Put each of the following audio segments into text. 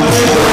Hare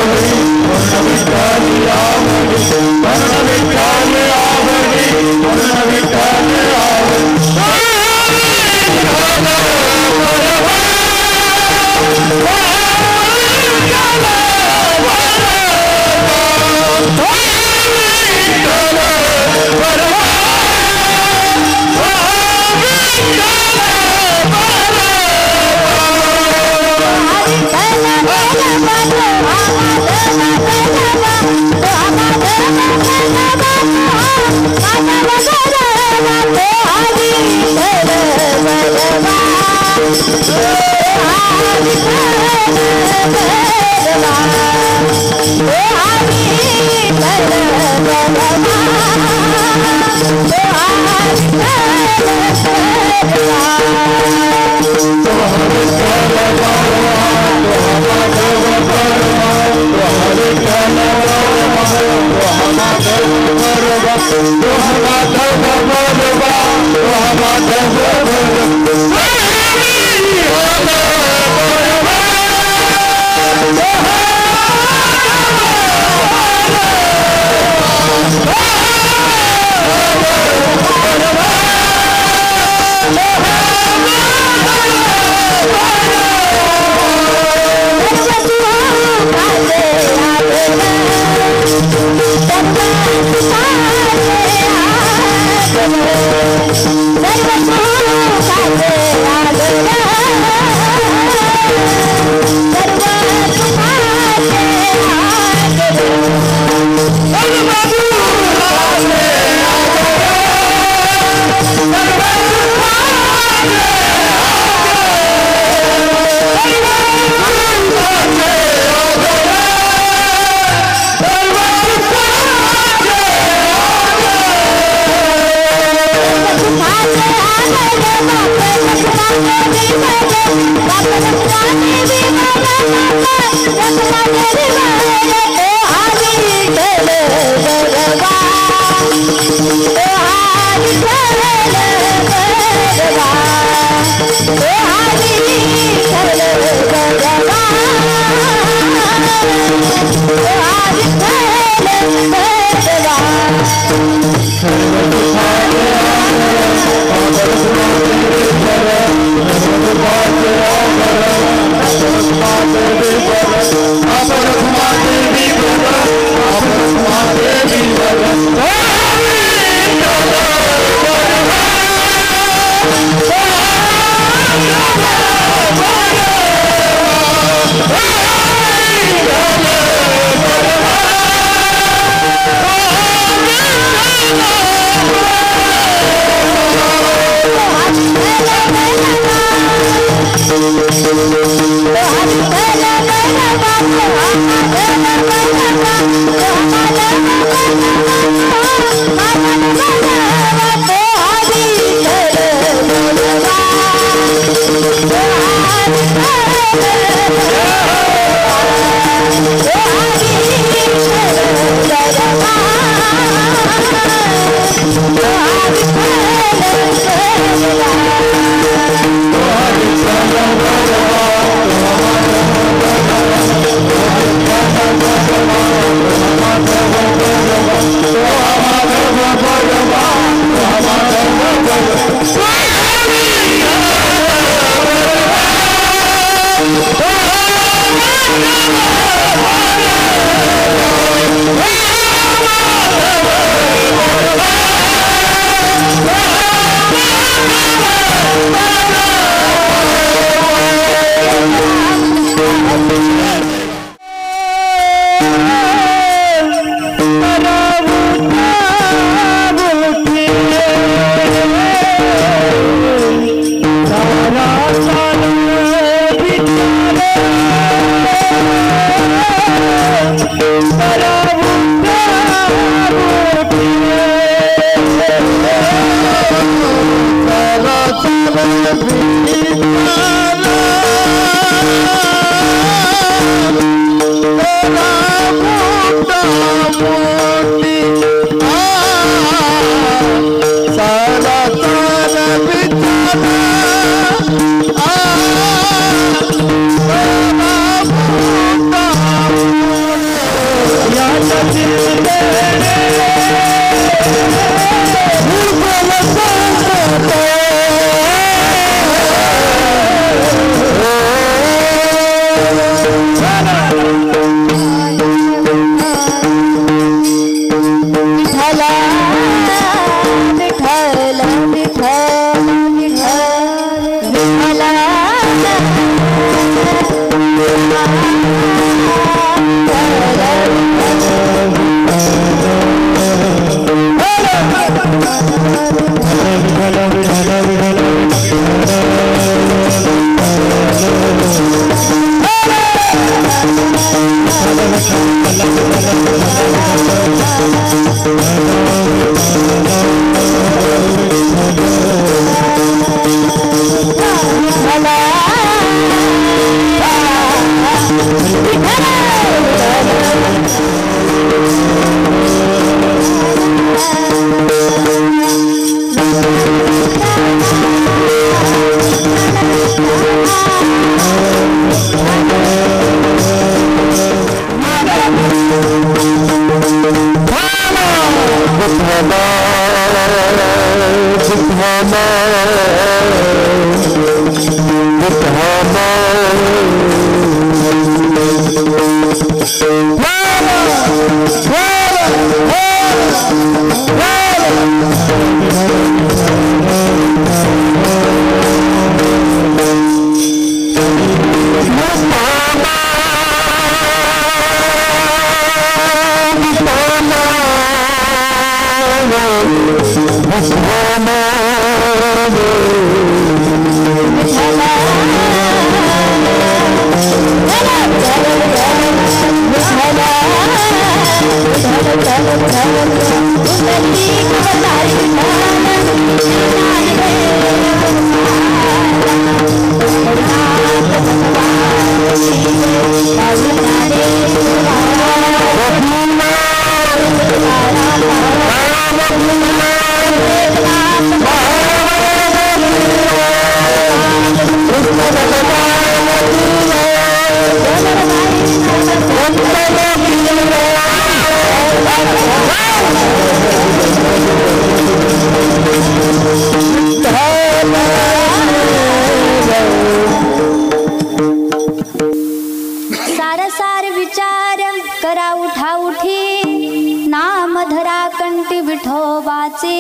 सारसार विचार करा उठा उठी नाम धरा कंठी विठोबाचे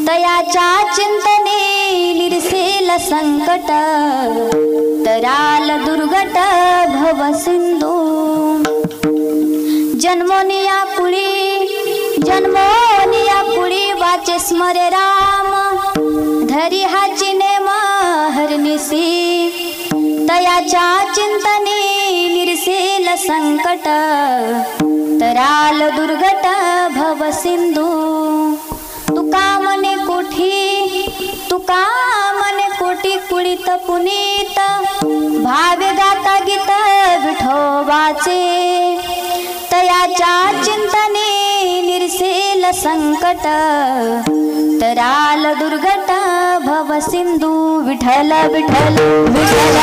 तयाच्या चिंतने निरसेल संकट तराल दुर्गट भव सिंधू जन्मोनिया कुळी वाचे स्मरे राम धरी हाची नेम हरनिसी तयाच्या चिंतने निरसेल संकट तराल दुर्गट भव सिंधू तुका मने कोठी कुळीत पुनीत भावे गाता गीत विठोबाचे तयाच्या चिंतने निरसेल संकट तराल दुर्गट भव सिंधू विठ्ठल विठ्ठल विठ्ठल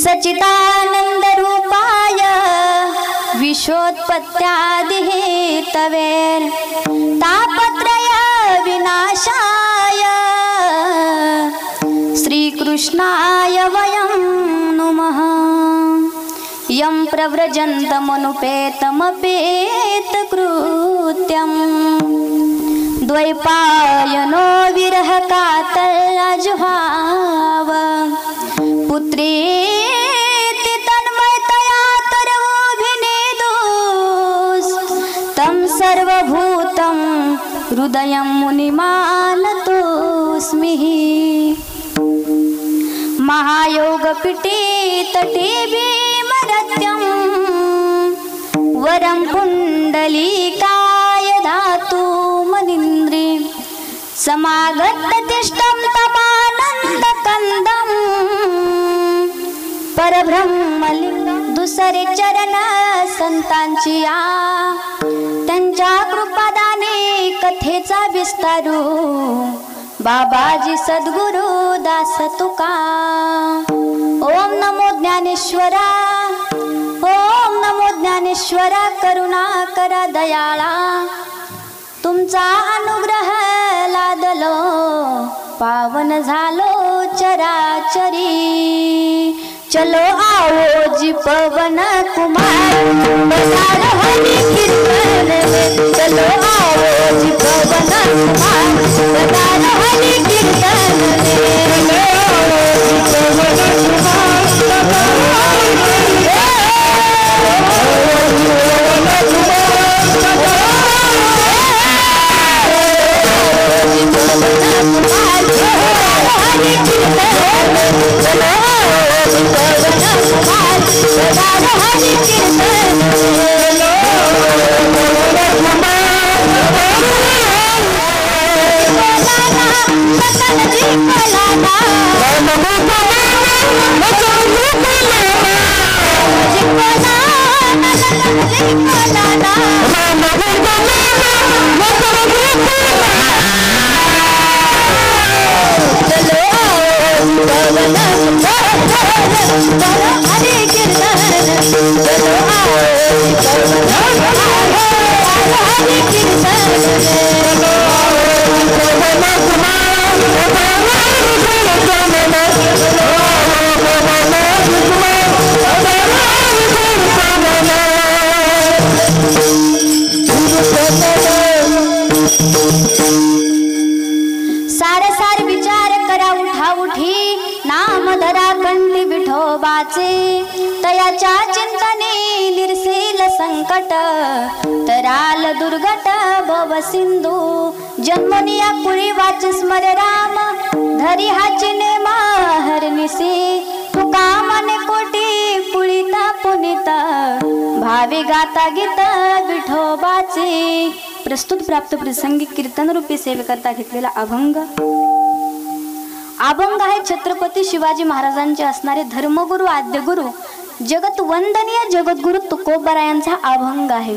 सच्चिदानंद रूपाय विश्वोत्पत्त्यादि हेतवे तापत्रय विनाशाय श्रीकृष्णाय वयं नुमः यं प्रव्रजन्तमनुपेतमपेत कृत्यं द्वैपायनो विरह कातराजुहाव पुत्रेति तन्मयतया तरवोभिनेदोस् तं सर्वभूतं हृदयं मुनिमानतोऽस्मि महायोगपीठे तटे भीमरत्यं वरं पुण्डलीकाय धातु मनीन्द्रे समागततिष्ठं तमानन्दकन्दं परब्रह्मलिंगं दुसरे चरण संतांची त्यांच्या कृपादाने कथेचा विस्तारू बाबाजी सद्गुरु दास तुका ओम नमो ज्ञानेश्वरा ओम नमो ज्ञानेश्वरा करुणा करा दयाळा तुमचा अनुग्रह लादलो पावन झालो चराचरी चलो आओ जी पवन कुमार बजारो हरि कीर्तन में चलो आओ जी पवन कुमार बजारो हरि कीर्तन में चलो आओ जी पवन सारसार विचार करा उठा उठी नाम धरा कंठी विठोबाचे तयाच्या चिंतने निर्सेल संकट तराल दुर्घट भव सिंधू जन्मनिया कुळी वाच स्मर राम धरी हाची नेमा हरनिसे तुका मने कोटी पुळिता पुनिता भावी गाता गीत विठोबाचे प्रस्तुत प्राप्त प्रसंगी कीर्तन रूपी सेवेकरता घेतलेला अभंग आहे छत्रपती शिवाजी महाराजांचे असणारे धर्मगुरु आद्यगुरु जगत वंदनीय जगद्गुरु तुकोबरायांचा अभंग आहे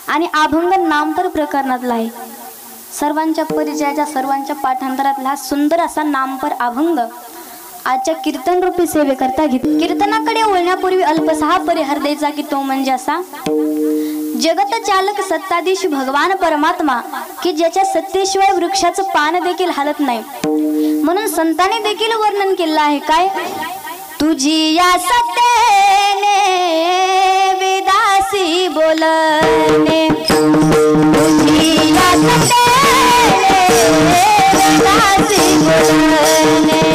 आणि अभंग नामपर प्रकरणातला आहे. सर्वांच्या परिचयाच्या सर्वांच्या पाठांतरातला सुंदर असा नामपर अभंग आजच्या कीर्तन रूपी सेवेकरता घेत. कीर्तनाकडे वळण्यापूर्वी अल्पसहा परिहार द्यायचा की तो म्हणजे असा जगत चालक सत्ताधीश भगवान परमात्मा की ज्याच्या सत्तेशिवाय वृक्षाचं पान देखील हालत नाही म्हणून संतांनी देखील वर्णन केलं आहे. काय तुझी या सत्तेने वेदासी बोलणे तुझी या सत्तेने वेदासी बोलणे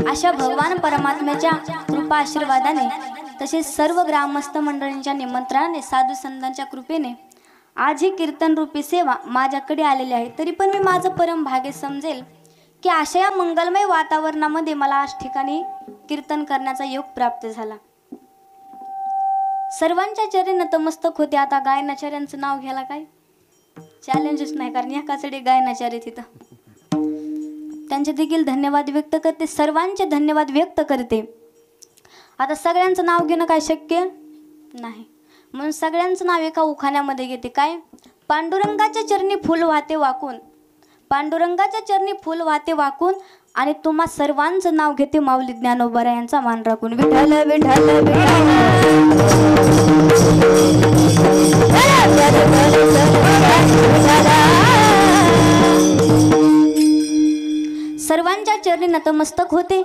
अशा भगवान परमात्म्याच्या कृपा आशीर्वादाने तसेच सर्व ग्रामस्थ मंडळींच्या निमंत्रणाने साधू संतांच्या कृपेने आज ही कीर्तन रूपी सेवा माझ्याकडे आलेली आहे. तरी पण मी माझं परम भाग्य समजेल की अशा या मंगलमय वातावरणामध्ये मला आज ठिकाणी कीर्तन करण्याचा योग प्राप्त झाला. सर्वांच्या चरणी नतमस्तक होते. आता गायनाचार्यांचं नाव घ्यायला काय चॅलेंजच नाही कारण एकाचडे गायनाचार्य तिथं त्यांचे देखील धन्यवाद व्यक्त करते. सर्वांचे धन्यवाद व्यक्त करते. आता सगळ्यांचं नाव घेणं काय शक्य नाही म्हणून सगळ्यांचं नाव एका उखाण्यामध्ये घेते. काय पांडुरंगाच्या चरणी फुल वाहते वाकून पांडुरंगाच्या चरणी फुल वाहते वाकून आणि तुम्हा सर्वांचं नाव घेते माऊली ज्ञानोबा यांचा मान राखून. विठ्ठल विठ्ठल सर्वांच्या चरणी नतमस्तक होते.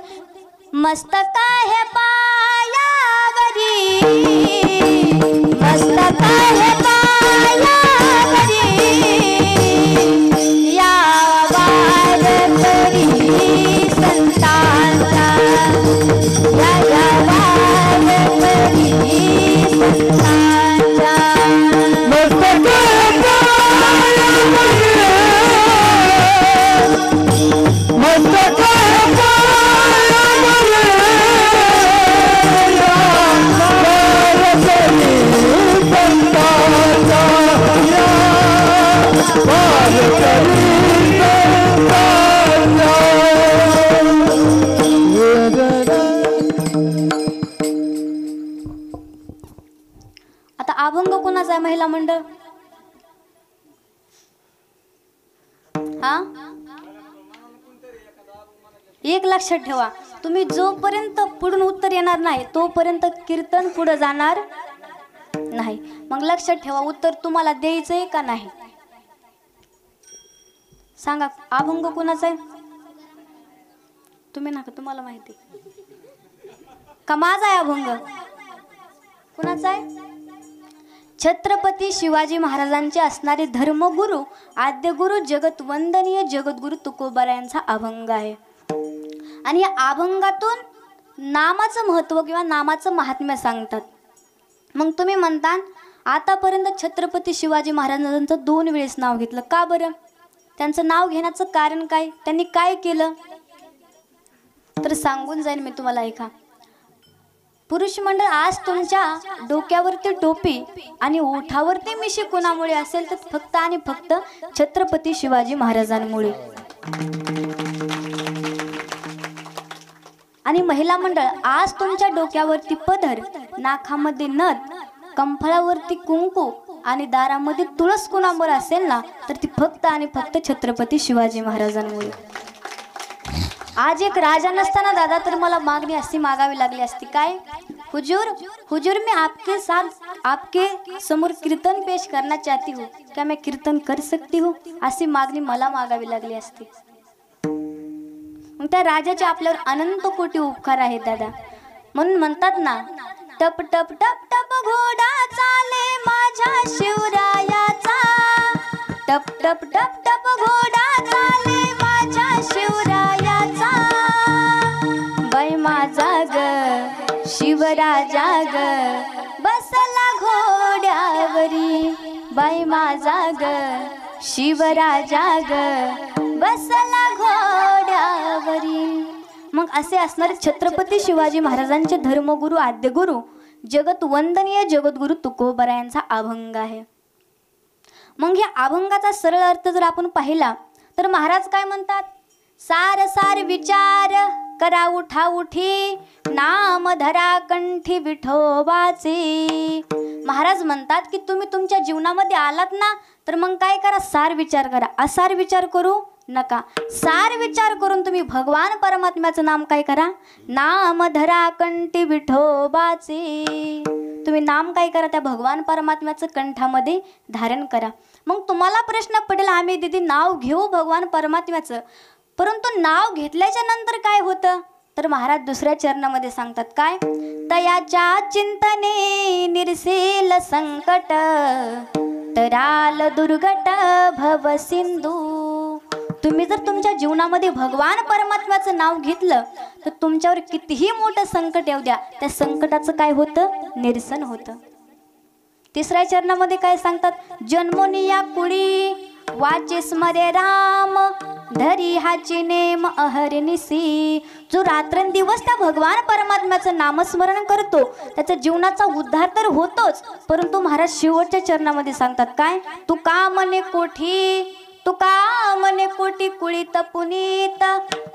मस्तक आहे पायावरी मस्तक आहे पायावरी या वारकरी संतांचा या वारकरी संतांचा महिला मंडळ? हा, एक लक्षात ठेवा, तुम्ही जोपर्यंत पुढून उत्तर येणार नाही तोपर्यंत कीर्तन पुढे जाणार नाही. मग लक्षात ठेवा, उत्तर तुम्हाला द्यायचंय का नाही? सांगा, अभंग कुणाचा आहे? तुम्ही नका, तुम्हाला माहिती का माझा आहे अभंग? कुणाचा आहे? छत्रपती शिवाजी महाराजांचे असणारे धर्मगुरु, आद्यगुरु, जगत वंदनीय जगद्गुरु तुकोबारायांचा अभंग आहे. आणि या अभंगातून नामाचं महत्त्व किंवा नामाचं महात्म्य सांगतात. मग तुम्ही म्हणता, आतापर्यंत छत्रपती शिवाजी महाराजांचं 2 वेळेस नाव घेतलं, का बरं? त्यांचं नाव घेण्याचं कारण काय? त्यांनी काय केलं? तर सांगून जाईन मी तुम्हाला. ऐका, पुरुष मंडळ, आज तुमच्या डोक्यावरती टोपी आणि ओठावरती मिशी कोणामुळे असेल तर फक्त आणि फक्त छत्रपती शिवाजी महाराजांमुळे. आणि महिला मंडळ, आज तुमच्या डोक्यावरती पदर, नाकामध्ये नथ, कंफळावरती कुंकू आणि दारामध्ये तुळस कोणामुळे असेल ना तर ती फक्त आणि फक्त छत्रपती शिवाजी महाराजांमुळे. आज एक राजा नसताना दादा तर मला मागणी अशी मागावी लागली असती, काय? हुजूर, हुजूर, मैं आपके साथ आपके समोर कीर्तन पेश करना चाहती हूँ, क्या मैं कीर्तन कर सकती हूँ? अशी मागणी मला मागावी लागली असती. मग त्या राजाचे आपल्यावर अनंत कोटी उपकार आहेत दादा. म्हणून म्हणतात ना, टप टप टप टप घोडा चाले माझ्या शिवरायाचा, टप टप टप टप घोडा चाले माझ्या शिवरायाचा, बाई माझा ग शिवराजा ग बसला घोड्यावरी, बाई माझा ग शिवराजा ग बसला घोड्यावरी. मग असे असणारे छत्रपती शिवाजी महाराजांचे धर्मगुरु, आद्यगुरु, जगत वंदनीय जगद्गुरु तुकोबारायांचा अभंग आहे. मग या अभंगाचा सरळ अर्थ जर आपण पाहिला तर महाराज काय म्हणतात? सार सार विचार करा उठा उठी, नाम धरा कंठी विठोबाचे. महाराज म्हणतात की तुम्ही तुमच्या जीवनामध्ये आलात ना तर मग काय करा? सार विचार करा. असार विचार करू नका. सार विचार करून तुम्ही भगवान परमात्म्याचं नाम काय करा? नाम धरा कंठी विठोबाचे. तुम्ही नाम काय करा? त्या भगवान परमात्म्याचं कंठामध्ये धारण करा. मग तुम्हाला प्रश्न पडेल, आम्ही दीदी नाव घेऊ भगवान परमात्म्याचं, परंतु नाव घेतल्याच्या नंतर काय होतं? तर महाराज दुसऱ्या चरणामध्ये सांगतात काय? तयाच्या चिंतने निरसेल संकट, तराल दुर्घट भव सिंधू. तुम्ही जर तुमच्या जीवनामध्ये भगवान परमात्म्याचं नाव घेतलं तर तुमच्यावर कितीही मोठं संकट येऊ द्या, त्या संकटाचं काय होतं? निरसन होतं. तिसऱ्या चरणामध्ये काय सांगतात? जन्मोनिया कुळी वाचे स्मरे राम, धरी हाची नेम अहर्निसी. जो रात्रंदिवस त्या भगवान परमात्म्याचं नामस्मरण करतो त्याच्या जीवनाचा उद्धार तर होतोच, परंतु महाराज शेवटच्या चरणामध्ये सांगतात काय? तू का मने कोठी, तू का मने कोटी कुळीत पुनीत,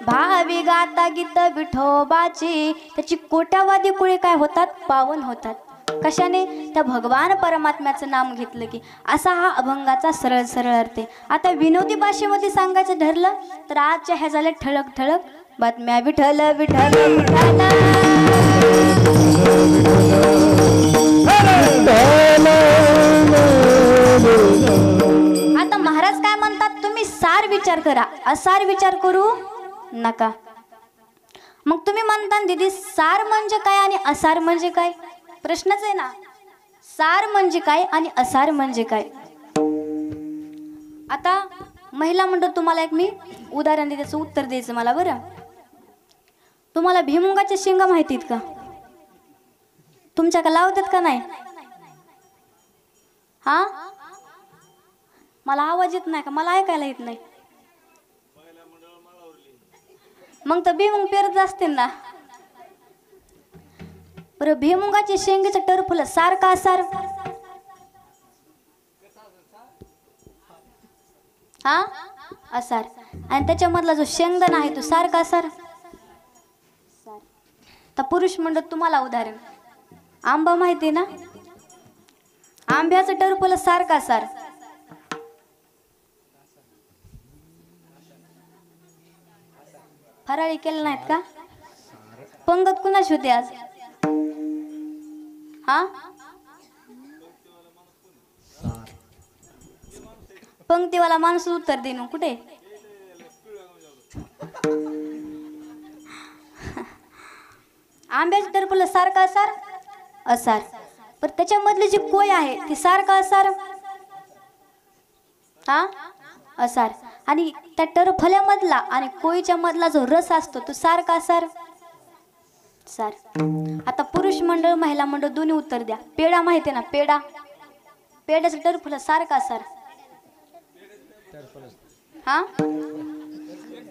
भावी गाता गीत विठोबाची. त्याची कोट्यावादी कुळी काय होतात? पावन होतात. कशाने? त्या भगवान परमात्म्याचं नाम घेतलं की. असा हा अभंगाचा सरळ सरळ अर्थ आहे. आता विनोदी भाषेमध्ये सांगायचं ठरलं तर आजच्या ह्या झाल्या ठळक ठळक बातम्या. विठ्ठल विठ्ठल विठ्ठल. आता महाराज काय म्हणतात? तुम्ही सार विचार करा, असार विचार करू नका. मग तुम्ही म्हणता दीदी सार म्हणजे काय आणि असार म्हणजे काय? प्रश्नच आहे ना. सार म्हणजे काय आणि असार म्हणजे काय? आता महिला मंडळ, तुम्हाला एक मी उदाहरण देते, त्याचं उत्तर द्यायचं मला. बरं, तुम्हाला भिमुंगाच्या शेंगा माहिती आहेत का? तुमच्या का लावतात का नाही? हा, मला आवाज येत नाही का? मला ऐकायला येत नाही. मग तर भिमुंग पेरत असतील ना. बरं, भिमुंगाचे शेंगेचं टरफुलं सार का असार? हा, असार. आणि त्याच्यामधला जो शेंगदाणा आहे तो सार का असार? तर पुरुष मंडळ, तुम्हाला उदाहरण, आंबा माहिती ना? आंब्याचं टरफल सारखा सार. फराळी केलं नाहीत का? पंगत कुणाची होती आज? हा, पंक्तीवाला माणूस उत्तर देणं कुठे? आंब्याचे टरफल सारखा असार असार, पण त्याच्यामधली जी कोय आहे ती सारखा असार हा असार, आणि त्या टरफल्यामधला आणि कोयीच्या मधला जो रस असतो तो सारखा असार सार. आता पुरुष मंडळ महिला मंडळ दोन्ही उत्तर द्या. पेढा माहिती ना? पेढा, पेढ्याचं टरफल सारखा असार हा,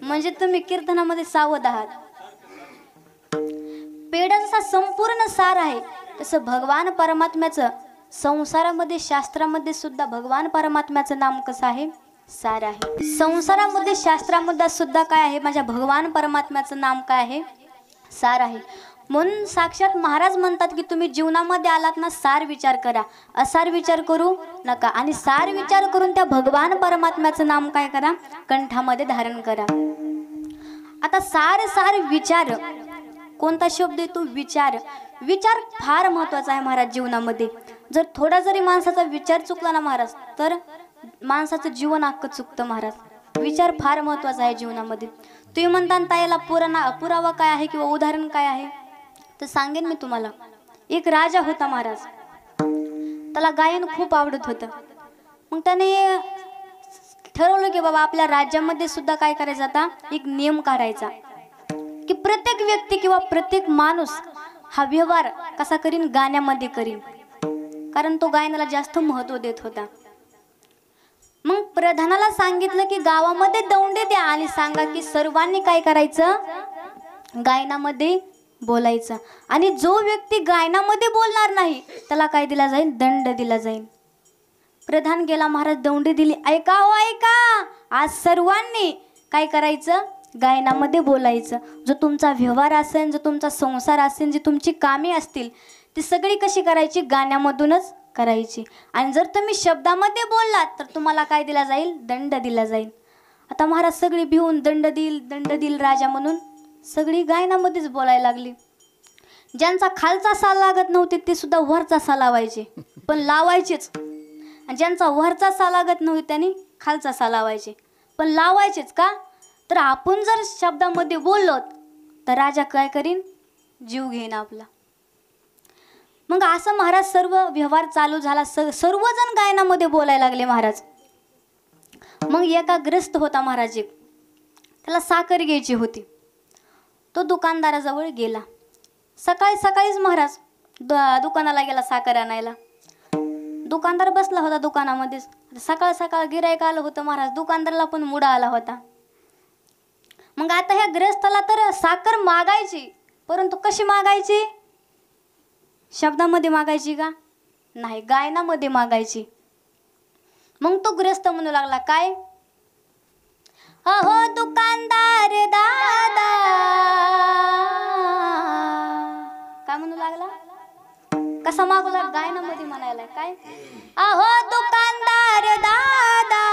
म्हणजे तुम्ही कीर्तनामध्ये सावध आहात. पेढा जसा संपूर्ण सार आहे तसं भगवान परमात्म्याचं संसारामध्ये शास्त्रामध्ये सुद्धा भगवान परमात्म्याचं नाम कसं आहे? सार आहे. संसारामध्ये शास्त्रामध्ये सुद्धा काय आहे? माझ्या भगवान परमात्म्याचं नाम काय आहे? सार आहे. म्हणून साक्षात महाराज म्हणतात की तुम्ही जीवनामध्ये आलात ना, सार विचार करा, असार विचार करू नका. आणि सार विचार करून त्या भगवान परमात्म्याचं नाम काय करा? कंठामध्ये धारण करा. आता सार सार विचार, कोणता शब्द येतो? विचार. विचार फार महत्वाचा आहे महाराज जीवनामध्ये. जर थोडा जरी माणसाचा विचार चुकला ना महाराज, तर माणसाचं जीवन अख्खं चुकतं महाराज. विचार फार महत्वाचा आहे जीवनामध्ये. तुम्ही म्हणता ना याला पुरावा काय आहे किंवा उदाहरण काय आहे, तर सांगेन मी तुम्हाला. एक राजा होता महाराज, त्याला गायन खूप आवडत होतं. मग त्याने ठरवलं की बाबा आपल्या राज्यामध्ये सुद्धा काय करायचं, आता एक नियम काढायचा की प्रत्येक व्यक्ती किंवा प्रत्येक माणूस हा व्यवहार कसा करीन? गाण्यामध्ये करीन, कारण तो गायनाला जास्त महत्त्व देत होता. मग प्रधानाला सांगितलं की गावामध्ये दौंडे द्या आणि सांगा की सर्वांनी काय करायचं? गायनामध्ये बोलायचं. आणि जो व्यक्ती गायनामध्ये बोलणार नाही त्याला काय दिला जाईल? दंड दिला जाईल. प्रधान गेला महाराज, दौंडी दिली. ऐका हो ऐका, आज सर्वांनी काय करायचं? गायनामध्ये बोलायचं. जो तुमचा व्यवहार असेल, जो तुमचा संसार असेल, जी तुमची कामे असतील ती सगळी कशी करायची? गाण्यामधूनच करायची. आणि जर तुम्ही शब्दामध्ये बोललात तर तुम्हाला काय दिला जाईल? दंड दिला जाईल. आता महाराज सगळी भिवून दंड देईल राजा म्हणून सगळी गायनामध्येच बोलायला लागली. ज्यांचा खालचा सा लागत नव्हते ते सुद्धा वरचा सा लावायचे, पण लावायचेच. आणि ज्यांचा वरचा सा लागत नव्हते त्यांनी खालचा सा लावायचे, पण लावायचेच. का? तर आपण जर शब्दामध्ये बोललो तर राजा काय करीन? जीव घेईन आपला. मग असं महाराज सर्व व्यवहार चालू झाला. सर्वजण गायनामध्ये बोलायला लागले महाराज. मग एका ग्रस्त होता महाराज, एक त्याला साखर घ्यायची होती. तो दुकानदाराजवळ गेला. सकाळी सकाळीच महाराज दुकानाला गेला साखर आणायला. दुकानदार बसला होता दुकानामध्ये. सकाळ सकाळ गिरायक आलं होतं महाराज. दुकानदाराला पण मुडा आला होता. मग आता ह्या ग्रस्ताला तर साखर मागायची, परंतु कशी मागायची? शब्दामध्ये मागायची का? नाही, गायनामध्ये मागायची. मग तो ग्रस्त म्हणू लागला काय? अहो दुकानदार दादा. काय म्हणू लागला? कसा मागू लागला? गायनामध्ये म्हणायला काय? अहो दुकानदार दादा.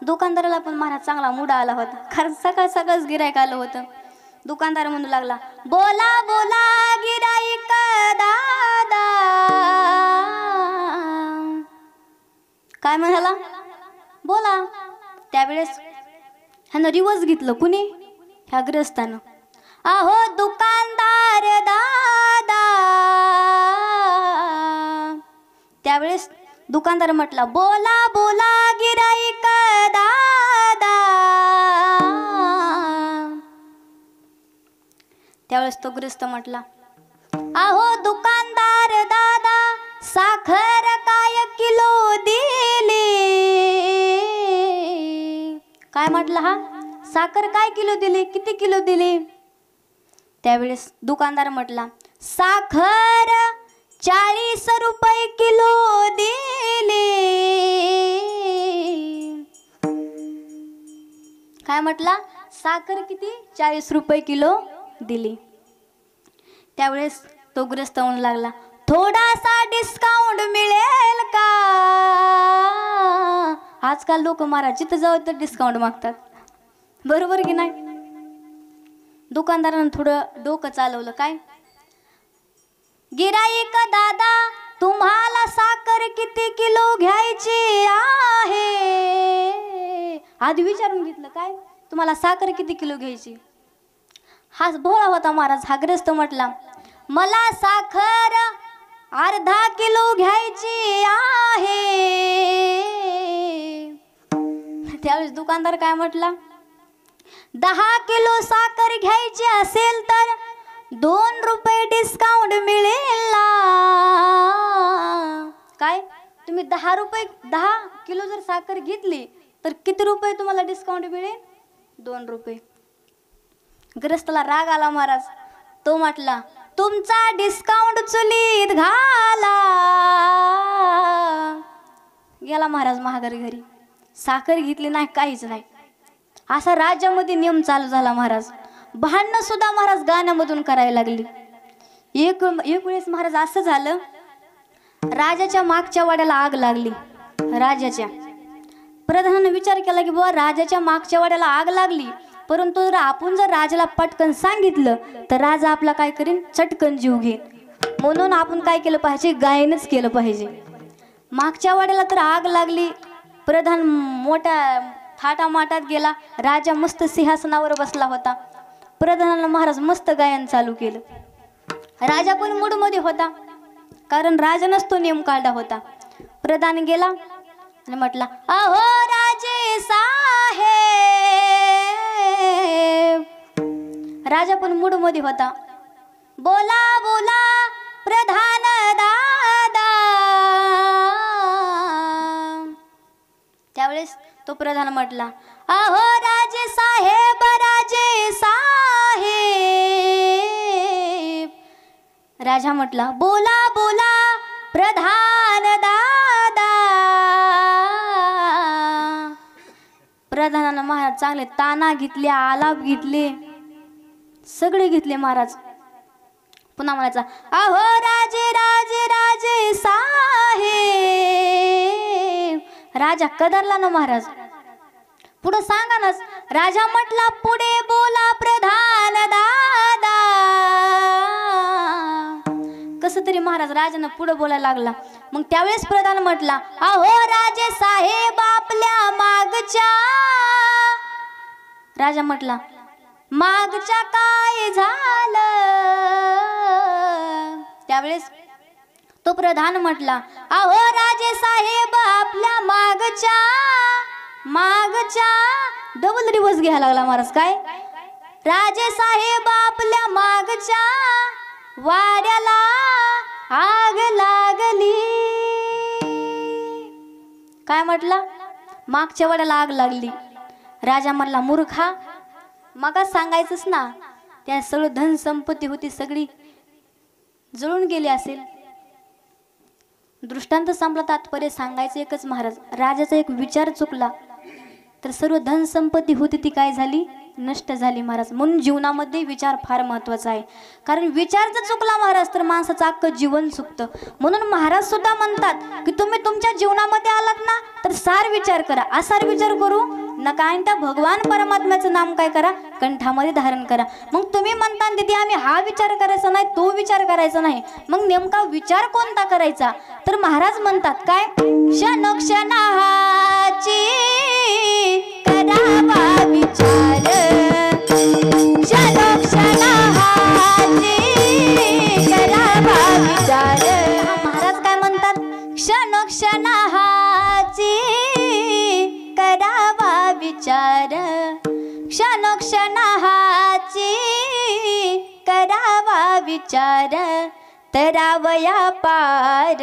दुकानदाराला पण महाराज चांगला मुडा आला होता, कारण सकाळ सकाळच गिरायक आलं होतं. दुकानदार म्हणू लागला, बोला बोला गिराईक दादा. काय म्हणाला? बोला. त्यावेळेस ह्यानं रिवर्स घेतलं. कुणी? ह्या ग्रस्तानं. अहो दुकानदार दादा. त्यावेळेस दुकानदार म्हटला, बोला बोला गिराईक दादा. त्यावेळेस तो ग्रस्त म्हटला, अहो दुकानदार दादा, साखर काय किलो दिली? काय म्हटलं हा? साखर काय किलो दिली? किती किलो दिली? त्यावेळेस दुकानदार म्हटला, साखर 40 रुपये किलो दिली. काय म्हटला? साखर किती? 40 रुपये किलो दिली. त्यावेळेस तो ग्रस्त म्हणू लागला, थोडासा डिस्काउंट मिळेल का? आजकाल लोक महाराज जिथं जाऊ तर डिस्काउंट मागतात, बरोबर की नाही? दुकानदारानं थोडं डोकं चालवलं, काय गिराईक दादा तुम्हाला साखर किती किलो घ्यायची आहे? आधी विचारून घेतलं, काय तुम्हाला साखर किती किलो घ्यायची? हा भोळा होता महाराज. हा ग्रस्त म्हटला मला साखर अर्धा किलो घ्यायची आहे. त्यावेळेस दुकानदार काय म्हटला, 10 किलो साखर घ्यायची असेल तर 2 रुपये डिस्काउंट मिळेल ना. काय तुम्ही 10 किलो जर साखर घेतली तर किती रुपये तुम्हाला डिस्काउंट मिळेल? 2 रुपये. ग्रस्ताला राग आला महाराज. तो म्हटला तुमचा डिस्काउंट चुलीत घाला. गेला महाराज महागारी घरी. साखर घेतली नाही, काहीच नाही. असा राज्यामध्ये नियम चालू झाला महाराज. भांडणं सुद्धा महाराज गाण्यामधून करायला लागली. एक वेळेस महाराज असं झालं, राजाच्या मागच्या वाड्याला आग लागली. राजाच्या प्रधानाने विचार केला की बाबा राजाच्या मागच्या वाड्याला आग लागली, परंतु आपण जर राजाला पटकन सांगितलं तर राजा आपला काय करेन, चटकन जीव घेईन. म्हणून आपण काय केलं पाहिजे, गायनच केलं पाहिजे. मागच्या वाड्याला तर आग लागली. प्रधान मोठ्या थाटामाटात गेला. राजा मस्त सिंहासनावर बसला होता. प्रधानानं महाराज मस्त गायन चालू केलं. राजा पण मूडमध्ये होता, कारण राजानंच तो नियम काढला होता. प्रधान गेला आणि म्हटला अहो राजे साहेब. राजा पण मूडमध्ये होता. बोला बोला प्रधान दादा. त्यावेळेस तो प्रधान म्हटला अहो राजे साहेब, राजे साहेब. राजा म्हटला बोला बोला प्रधान दादा. प्रधानानं महाराज चांगले ताना घेतले, आलाप घेतले, सगळे घेतले महाराज. पुन्हा म्हणायचा अहो राजे राजे राजे साहेब. राजा कदरला ना महाराज. पुढे सांगा ना. राजा म्हटला पुढे बोला प्रधान दादा. कस तरी महाराज राजानं पुढे बोलायला लागला. मग त्यावेळेस प्रधान म्हटला अहो राजे साहेब आपल्या मागच्या. राजा म्हटला मागच्या काय झालं? त्यावेळेस तो प्रधान म्हटला अहो राजे साहेब आपल्या मागच्या. मागच्या डबल रिवर्स घ्यायला लागला महाराज. काय राजे साहेब आपल्या मागच्या वाड्याला आग लागली. काय म्हटलं, मागच्या वाड्याला आग लागली. राजा म्हणला मूर्खा, मगा सांगायचंच ना, त्या सगळं धन संपत्ती होती सगळी जळून गेली असेल. दृष्टांत संपला, तात्पर्य सांगायचं एकच महाराज. राजाचा एक विचार चुकला तर सर्व धन संपत्ती होती ती काय झाली, नष्ट झाली महाराज. म्हणून जीवनामध्ये विचार फार महत्वाचा आहे. कारण विचार जर चुकला महाराज तर माणसाचं अख्खं जीवन चुकतं. म्हणून महाराज सुद्धा म्हणतात की तुम्ही तुमच्या जीवनामध्ये आलात ना तर सार विचार करा. असार विचार करू नका आणि त्या भगवान परमात्म्याचं नाम काय करा, कंठामध्ये धारण करा. मग तुम्ही म्हणता दीदी आम्ही हा विचार करायचा नाही, तो विचार करायचा नाही, मग नेमका विचार कोणता करायचा? तर महाराज म्हणतात काय, क्षणोक्षणाची करावा विचार, क्षणोक्षणाची करावा विचार. महाराज काय म्हणतात, क्षणोक्षणाची करावा विचार, क्षणोक्षणाची करावा विचार. तरावया पार,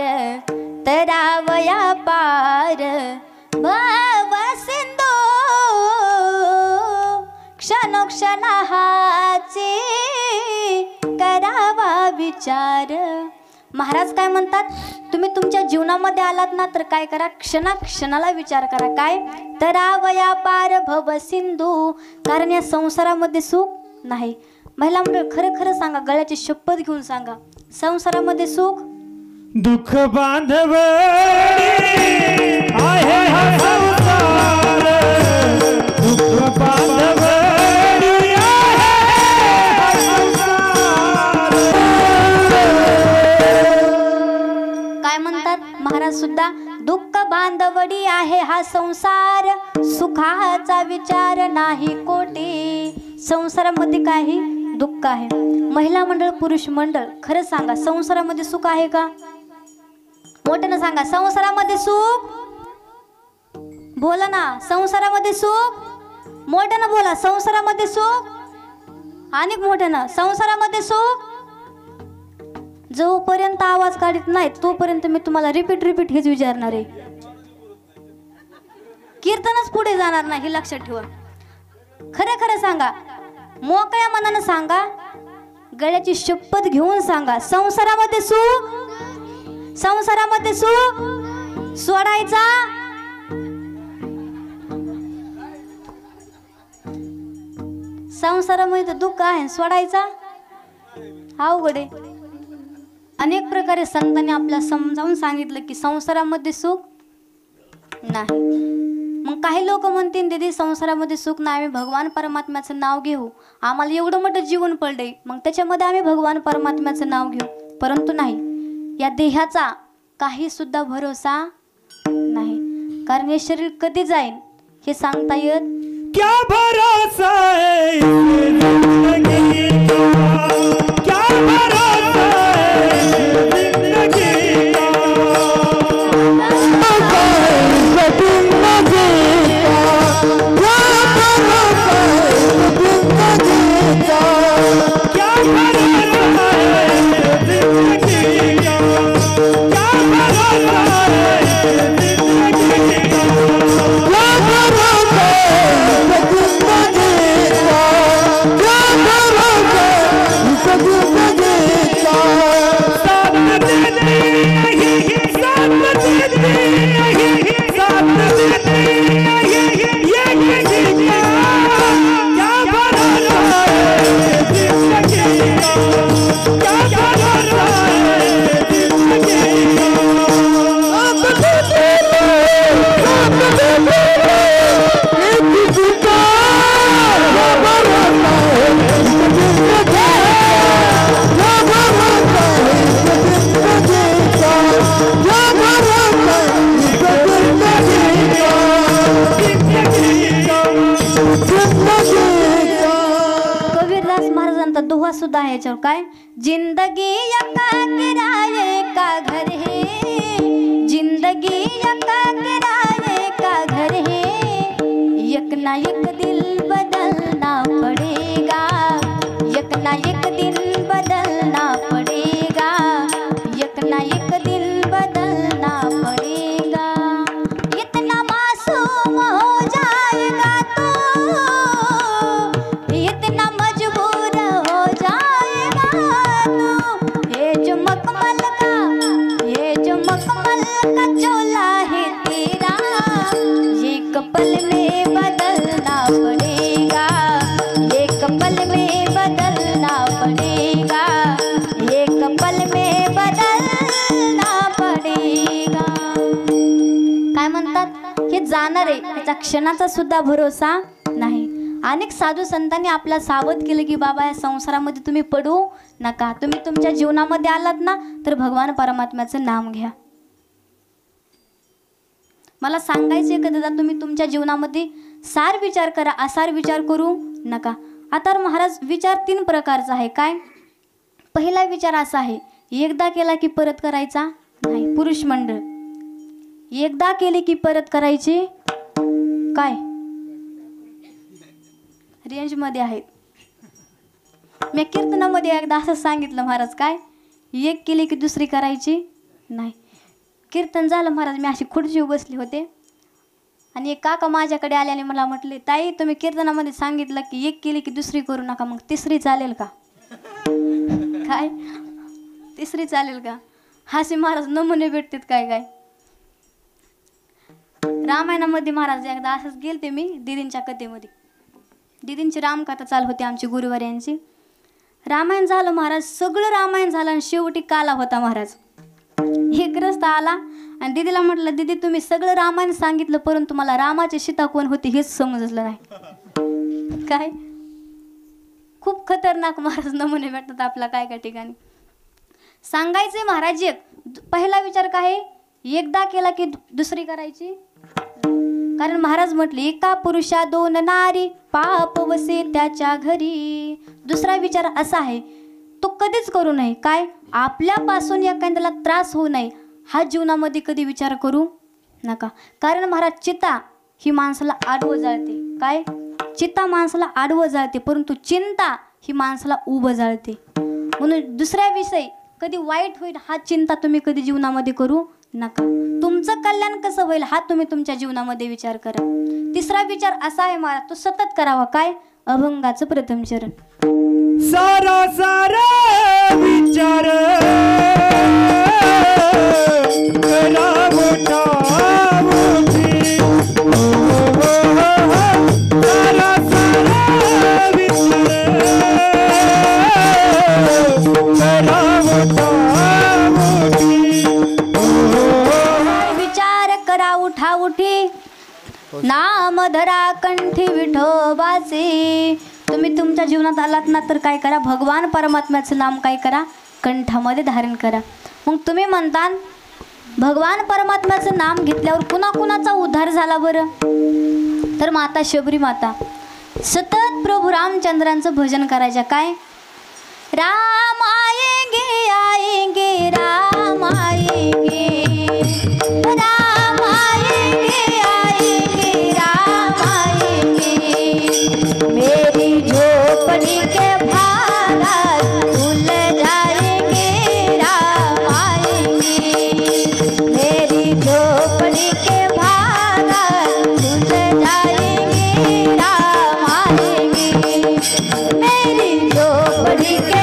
तरावया पार भव सिंधू, क्षणोक्षणाची करावा विचार. महाराज काय म्हणतात, तुम्ही तुमच्या जीवनामध्ये आलात ना तर काय करा, क्षणाक्षणाला विचार करा. काय, तरावया पार भव सिंधू. कारण या संसारामध्ये सुख नाही. महिला मंडळ खरं खरं सांगा, गळ्याची शपथ घेऊन सांगा, संसारामध्ये सुख दुःख बांधव आहे हा संसार, दुःख बांधव आहे हा संसार. काय म्हणतात महाराज सुद्धा, दुःख बांधवडी आहे हा संसार, सुखाचा विचार नाही कोटी. संसारामध्ये काही दुःख आहे. महिला मंडळ पुरुष मंडळ, खरं सांगा संसारामध्ये सुख आहे का? मोठ्यानं सांगा, संसारामध्ये सुख? बोला ना, संसारामध्ये सुख? मोठ्यानं बोला, संसारामध्ये सुख? आणि मोठ्यानं, संसारामध्ये सुख? जोपर्यंत आवाज काढत नाही तोपर्यंत मी तुम्हाला रिपीट हेच विचारणार आहे. कीर्तनच पुढे जाणार नाही, हे लक्षात ठेवा. खरं खरं सांगा, मोकळ्या मनानं सांगा, गळ्याची शपथ घेऊन सांगा, संसारामध्ये सुख? संसारामध्ये सुख सोडायचा? संसारामध्ये तर दुःख आहे, सोडायचा अवघड आहे. अनेक प्रकारे संतांनी आपल्याला समजावून सांगितलं की संसारामध्ये सुख नाही. मग काही लोक म्हणतील, दीदी संसारामध्ये सुख नाही, आम्ही भगवान परमात्म्याचं नाव घेऊ, आम्हाला एवढं मोठं जीवन पडलंय, मग त्याच्यामध्ये आम्ही भगवान परमात्म्याचं नाव घेऊ. परंतु नाही, या देहाचा काही सुद्धा भरोसा नाही, कारण हे शरीर कधी जाईल हे सांगता येत. क्या भरोसा है जिंदगी का, क्या भरोसा है जिंदगी का, दोहा सुद्धा आहे याच्यावर. काय? जिंदगी यका किराए का घर है, जिंदगी यका किराए का घर है, एक ना एक दिल बदलना पड़ेगा, एक ना एक दिल बदलना पड़ेगा, एक ना एक दिल बदलना पड़ेगा. इतना मासूम हो जाएगा तो, इतना मजबूर हो जाएगा तो, ये जो मखमल का चोला है तेरा, ये कपल में बदलना पड़ेगा, ये कपल में बदलना पड़ेगा, ये कपल में बदलना पड़ेगा. काय म्हणतात? हे जाणार आहे, त्याच्या क्षणाचा सुद्धा भरोसा नाही. अनेक साधू संतांनी आपला सावध केलं की बाबा या संसारामध्ये तुम्ही पडू नका, तुम्ही तुमच्या जीवनामध्ये आलात ना तर भगवान परमात्म्याचं नाम घ्या. मला सांगायचे कधी तुम्ही तुमच्या जीवनामध्ये सार विचार करा, असार विचार करू नका. आता महाराज विचार 3 प्रकारचा आहे. काय? पहिला विचार असा आहे, एकदा केला की परत करायचा नाही. पुरुष मंडळ, एकदा केले की परत करायचे काय? रेंज मध्ये आहेत. मी कीर्तनामध्ये एकदा असं सांगितलं महाराज, काय? एक केली की दुसरी करायची नाही. कीर्तन झालं महाराज, मी अशी खुर्चीवर बसले होते आणि एक काका माझ्याकडे आले आणि मला म्हटले, ताई तुम्ही कीर्तनामध्ये सांगितलं की एक केली की दुसरी करू नका, मग तिसरी चालेल का? काय तिसरी चालेल का? हासी महाराज नमुने भेटतात काय काय. रामायणामध्ये महाराज एकदा असंच गेलते मी दीदींच्या कथेमध्ये. दीदींची रामकथा चालू होती आमची गुरुवार रामायण झालं महाराज, सगळं रामायण झालं आणि शेवटी काला होता महाराज. एक ग्रस्त आला आणि दीदीला म्हटलं, दीदी तुम्ही सगळं रामायण सांगितलं परंतु मला रामाची सीता कोण होती हेच समजलं नाही. काय खूप खतरनाक महाराज नमुने भेटतात आपला काय काय ठिकाणी. सांगायचे महाराज एक पहिला विचार काय एकदा केला की दुसरी करायची. कारण महाराज म्हटले एका पुरुषा दोन नारी पाप वसे त्याच्या घरी. दुसरा विचार असा आहे तो कधीच करू नये. काय आपल्यापासून एखाद्याला त्रास होऊ नये हा जीवनामध्ये कधी विचार करू नका. कारण महाराज चिता ही माणसाला आडवं जाळते. काय चिता माणसाला आडवं जाळते परंतु चिंता ही माणसाला उभं जाळते. म्हणून दुसऱ्या विषयी कधी वाईट होईल हा चिंता तुम्ही कधी जीवनामध्ये करू नका. तुमचं कल्याण कसं होईल हा तुम्ही तुमच्या जीवनामध्ये विचार करा. तिसरा विचार असा आहे महाराज तो सतत करावा. काय अभंगाचं प्रथम चरण. सारा सारा विचार करा मोठा मोठी. सारा सारा विचार करा मोठा मोठी. विचार करा उठा उठी नाम धरा कंठी विठोबाचे. तुम्ही तुमच्या जीवनात आलात ना तर काय करा भगवान परमात्म्याचं नाम काय करा कंठामध्ये धारण करा. मग तुम्ही म्हणता भगवान परमात्म्याचं नाम घेतल्यावर कुणा कुणाचा उद्धार झाला बरं. तर माता शबरी माता सतत प्रभू रामचंद्रांचं भजन करायच्या. काय राम आएंगे आएंगे राम आएंगे राम आएंगे आएंगे राम आएंगे मेरी झोपड़ी के भारत भूल जाएंगे राम आएंगे मेरी झोपड़ी के भारत भूल जाएंगे राम आएंगे मेरी झोपड़ी के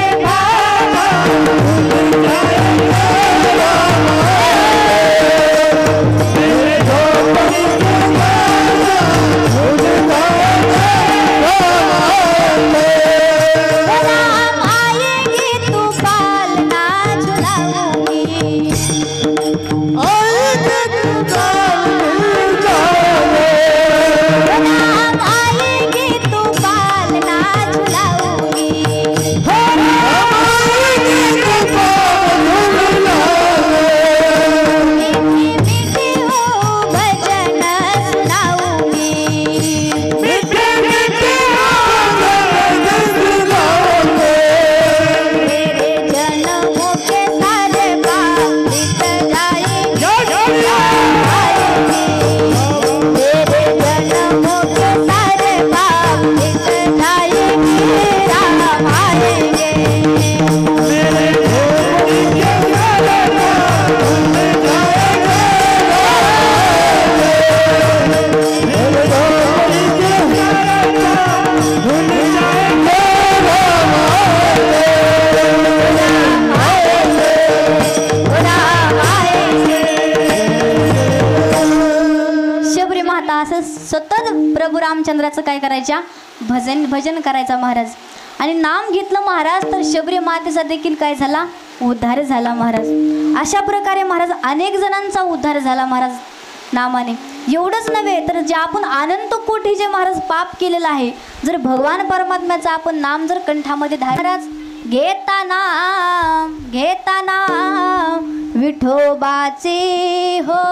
सतत प्रभू रामचंद्राचं काय करायच्या भजन करायचा महाराज. आणि नाम घेतलं महाराज तर शबरी मातेचा देखील काय झाला उद्धार झाला महाराज. अशा प्रकारे महाराज अनेक जणांचा उद्धार झाला महाराज नामाने. एवढंच नव्हे तर जे आपण अनंत कोटी जे महाराज पाप केलेलं आहे जर भगवान परमात्म्याचं आपण नाम जर कंठामध्ये महाराज घेताना विठोबाचे हो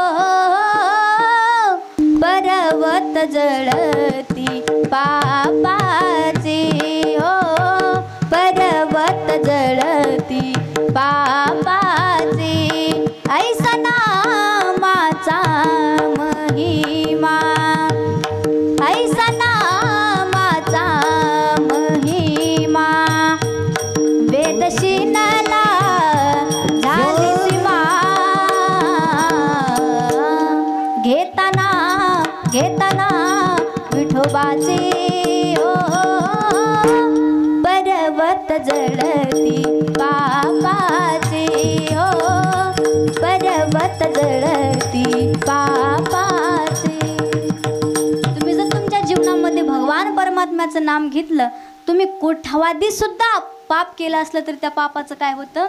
पर्वत जळती पापाचे हो पर्वत जळती पापाचे ऐसा नामाचा महिमा ऐसा नामाचा महिमा वेदशीनाला झाली सीमा घेताना विठोबाचे हो पर्वत जळती पापाचे हो पर्वत जळती पापाचे. तुम्ही जर तुमच्या जीवनामध्ये भगवान परमात्म्याचं नाम घेतलं तुम्ही कोट्यावधी सुद्धा पाप केलं असलं तरी त्या पापाचं काय होतं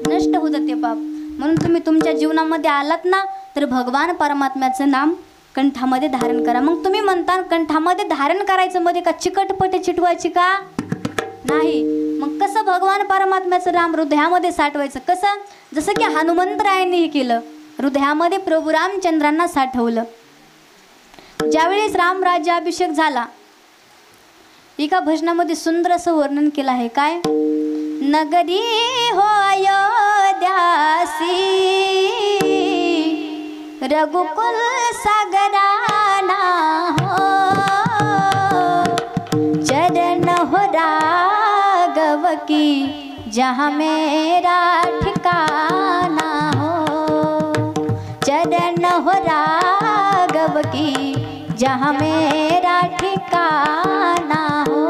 नष्ट होतं ते पाप. म्हणून तुम्ही तुमच्या जीवनामध्ये आलात ना तर भगवान परमात्म्याचं नाम कंठामध्ये धारण करा. मग तुम्ही म्हणता कंठामध्ये धारण करायचं मध्ये का चिकटपटे चिटवायची का? नाही. मग कसं भगवान परमात्म्याचं नाम हृदयामध्ये साठवायचं? कसं? जसं की हनुमंतरायांनी हे केलं, हृदयामध्ये प्रभू रामचंद्रांना साठवलं. ज्यावेळेस रामराज्याभिषेक झाला, एका भजनामध्ये सुंदर असं वर्णन केलं आहे. काय? नगरी हो अयोध्यासी रघुकुल सागराना हो, चरण हो राघव की जहाँ मेरा ठिकाना हो, चरण हो राघव की जहाँ मेरा ठिकाना हो.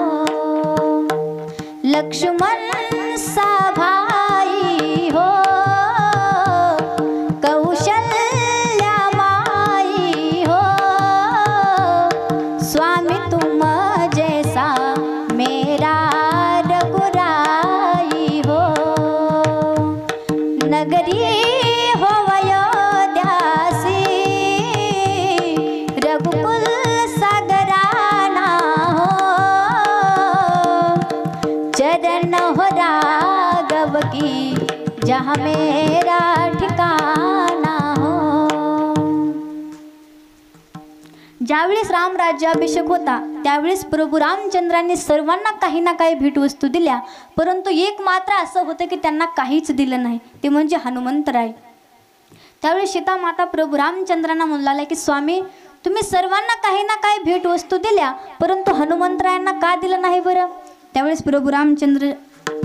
लक्ष्मण सा भाई हो, कौशल्या माई हो, स्वामी तुम जैसा मेरा रघुराई हो. नगरी हो अयोध्यासी रघुकुल सागराना हो, चरण हो राघव की जहाँ मेरा ठिकाना हो. ज्यावेळेस रामराज्याभिषेक होता त्यावेळेस प्रभू रामचंद्रांनी सर्वांना काही ना काही भेटवस्तू दिल्या, परंतु एक मात्र असं होतं की त्यांना काहीच दिलं नाही, ते म्हणजे हनुमंतराय. त्यावेळी सीता माता प्रभू रामचंद्रांना म्हणला की स्वामी तुम्ही सर्वांना काही ना काही भेटवस्तू दिल्या, परंतु हनुमंतरायांना का दिलं नाही बरं? त्यावेळेस प्रभू रामचंद्र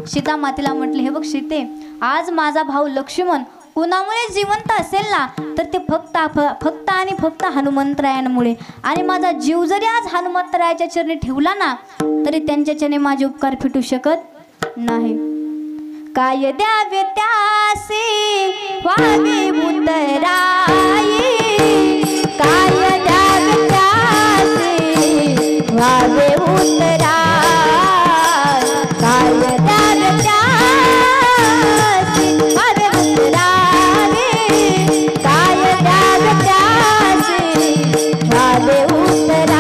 सीता मातेला म्हटले, हे बघ सीते, आज माझा भाऊ लक्ष्मण कोणामुळे जिवंत असेल ना तर ते फक्त आणि फक्त हनुमंतरायांमुळे, आणि माझा जीव जरी आज हनुमंतरायाच्या चरणी ठेवला ना तरी त्यांच्या चरणी माझे उपकार फिटू शकत नाही. काय द्यावे त्यासी व्हावे उतराई, काय द्यावे त्यासी व्हावे उतराई, काय द्यावे त्यासी व्हावे उतराई, काय द्यावे त्यासी व्हावे उतराई.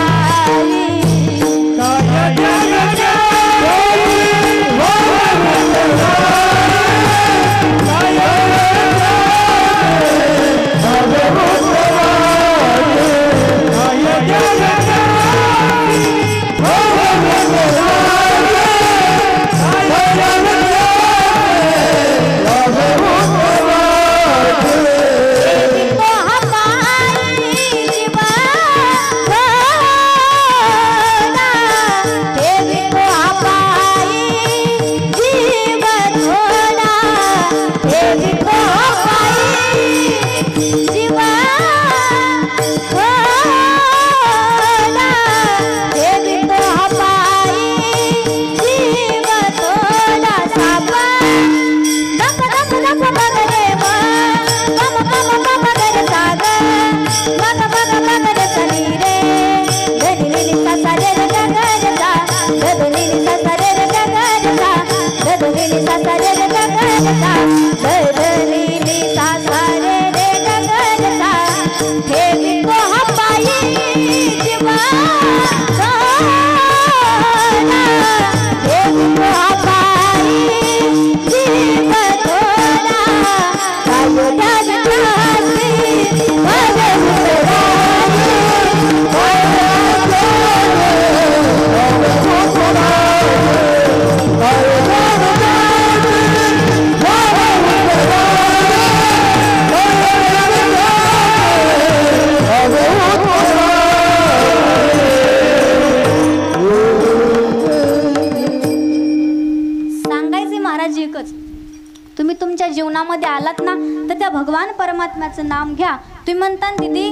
तुम्ही तुमच्या जीवनामध्ये आलात ना तर त्या भगवान परमात्म्याचं नाम घ्या. तुम्ही म्हणता दीदी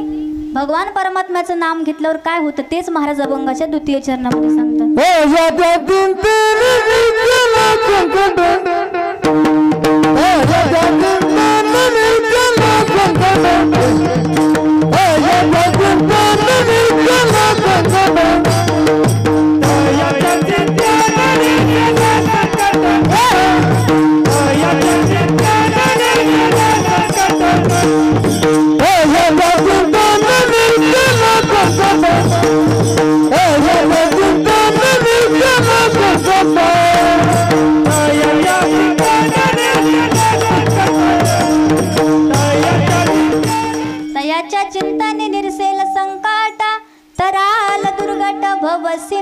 भगवान परमात्म्याचं नाम घेतल्यावर काय होतं तेच महाराज अभंगाच्या द्वितीय चरणामध्ये सांगतात.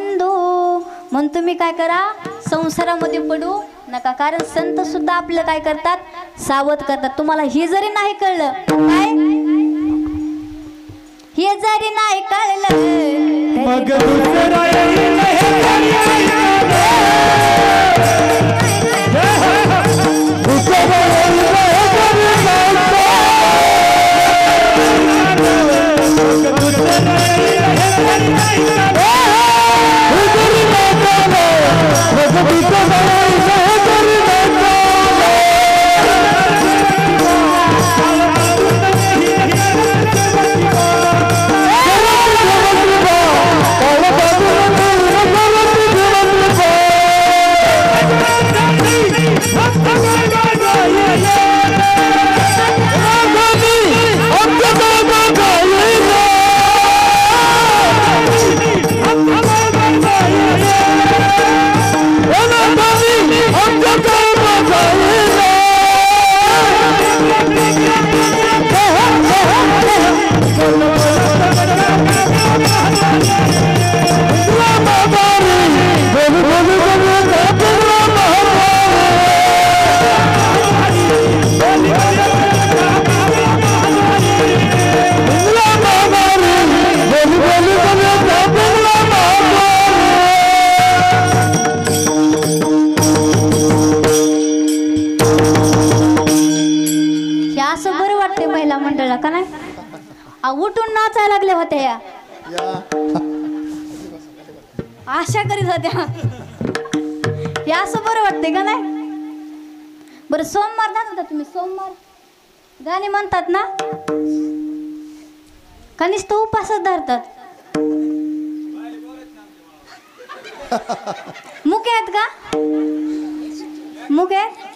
सिंधू. म्हणून तुम्ही काय करा, संसारामध्ये पडू नका. कारण संत सुद्धा आपलं काय करतात, सावध करतात. तुम्हाला हे जरी नाही कळलं, काय हे जरी नाही कळलं मग दुसरा येईल का नाही? उठून नाचायला लागले होत्या या, आशा करीत होत्या. हे असं बरं वाटते का नाही? बरं सोमवार जात होता तुम्ही, सोमवार गाणे म्हणतात ना, का नुसतं उपासच धरतात? मुके आहेत का? मुके आहेत?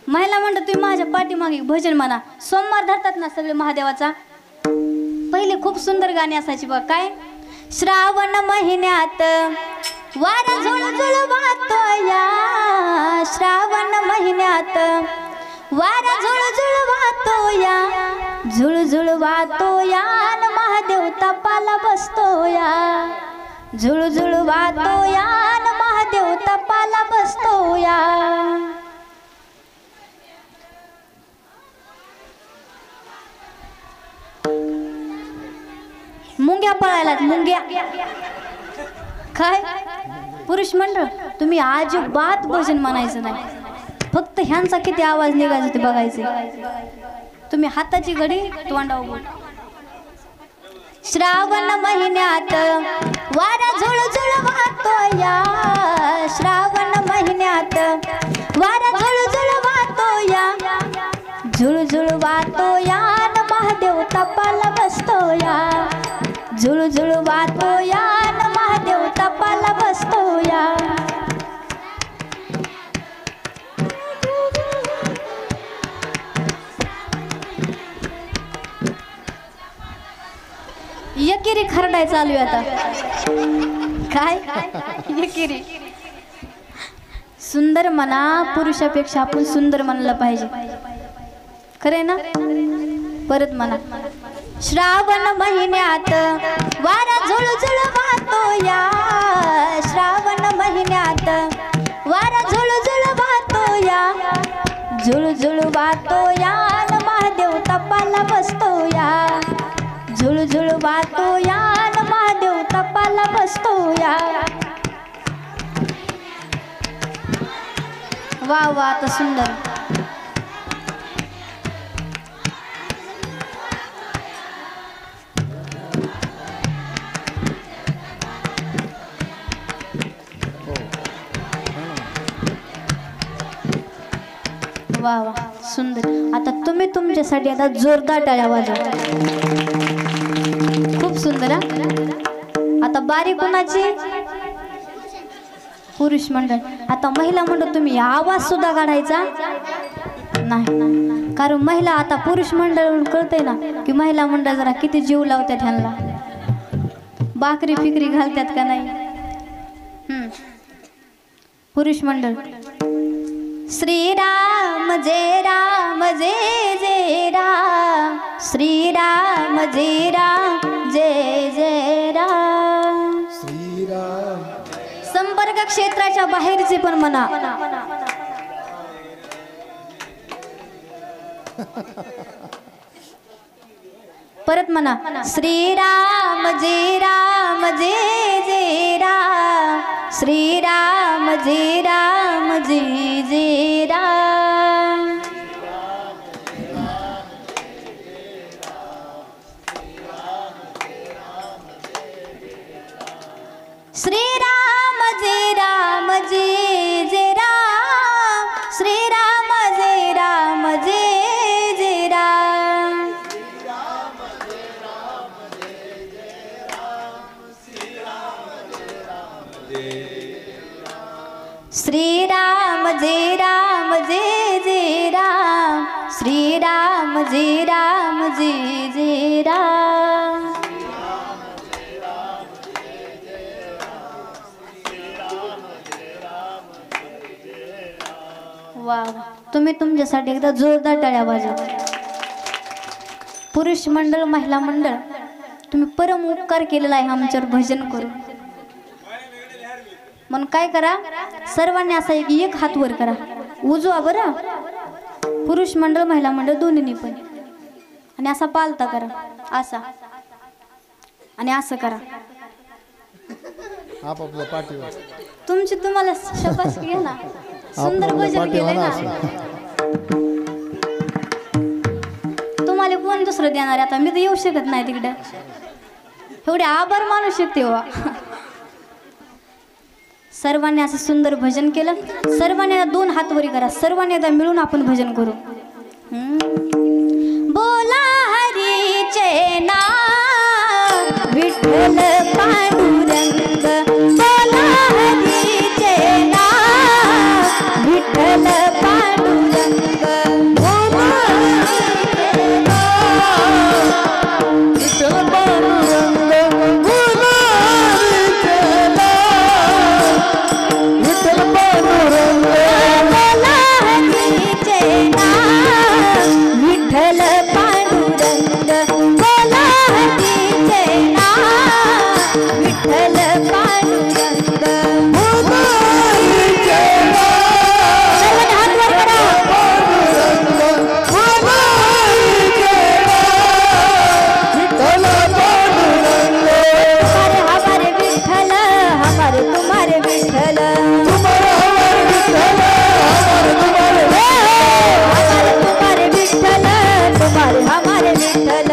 महिला म्हणतात तुम्ही माझ्या पाठीमागे भजन म्हणा. सोमवार धरतात ना सगळे महादेवाचा. पहिले खूप सुंदर गाणी असायची बघ. काय? श्रावण महिन्यात वारा झुळझुळ वाहतो या, श्रावण महिन्यात वारा झुळझुळ वाहतो या, झुळझुळ वाहतो या, न महादेव तपाला बसतो या, झुळझुळ वाहतो या, न महादेव तपाला बसतो या. मुंग्या पळायला, मुंग्या. काय पुरुष मंडळ, तुम्ही अजिबात भजन म्हणायचं नाही. फक्त ह्यांचा किती आवाज निघायचा ते बघायचे. तुम्ही हाताची घडी तोंडावर. श्रावण महिन्यात वारा झुळझुळ वाहतो या, श्रावण महिन्यात वारा झुळझुळ वाहतो या, झुळझुळ वाहतो या, न महादेव तपाला बसतो या, झुळझुळ वाहतो या, न महादेव तपाला बसतो या. यकिरी खरडाय चालू आहे आता. काय यकिरी? सुंदर म्हणा, पुरुषापेक्षा आपण सुंदर म्हणायला पाहिजे. खरे ना? परत म्हणा. श्रावण महिन्यात वारा झुळझुळ वाहतो या, श्रावण महिन्यात वारा झुळझुळ वाहतो या, झुळझुळ वाहतो या, न महादेव तपाला बसतो या, झुळझुळ वाहतो या, न महादेव तपाला बसतो या. वा वा, आता सुंदर. वा वा, सुंदर. आता तुम्ही तुमच्यासाठी आता जोरदार टाळ्या वाजवा. खूप सुंदर. आता बारी कोणाची? पुरुष मंडळ. आता महिला मंडळ तुम्ही आवाज सुद्धा काढायचा नाही, कारण महिला आता पुरुष मंडळ कळतंय ना की महिला मंडळ जरा किती जीव लावतात ह्यांना, बाकरी फिकरी घालतात का नाही. पुरुष मंडळ. श्रीराम जय राम जय जय राम, श्रीराम जय राम जय जय राम. संपर्क क्षेत्राच्या बाहेरचे पण म्हणा. परत म्हणा. श्रीराम जय राम जय जय राम. श्रीराम जय राम जय जय राम. श्रीराम जय राम जय जय राम. श्रीराम जय राम जय जय राम. श्रीराम जय राम जय जय राम. श्रीराम जय राम जय जय राम. वा, तुम्ही तुमच्यासाठी एकदा जोरदार टाळ्या वाजवा. पुरुष मंडळ महिला मंडळ तुम्ही परम उपकार केलेला आहे आमच्यावर भजन करून. म्हणून काय करा, सर्वांनी असा एक हात वर करा, उजवा बरं, पुरुष मंडळ महिला मंडळ दोन्हीनी पण, आणि असा पालता करा, असा आणि असं करा. आपापल्या पाठीवर तुमची तुम्हाला शाबासकी घ्या ना. सुंदर भजन केलंय ना. तुम्हाला कोण दुसरं देणार आता, मी तर येऊ शकत नाही तिकडे. एवढे आभार मानू शकते हो. सर्वांनी असं सुंदर भजन केलं. सर्वांनी दोन हात वरी करा. सर्वांनी एकदा मिळून आपण भजन करू. बोला हरीचे नाम विठ्ठल पांडुरंग. बोला हरीचे नाम विठ्ठल पांडुरंग. बोला हरीचे नाम विठ्ठल पांडुरंग. बोला हरीचे नाम विठ्ठल पांडुरंग. बोला हरीचे नाम विठ्ठल पांडुरंग. बोला हरीचे नाम विठ्ठल पांडुरंग. सर्वांनी हात वर करा. हमारे विठ्ठल हमारे तुम्हारे विठ्ठल. हमारे तुम्हारे विठ्ठल तुम्हारे हमारे विठ्ठल.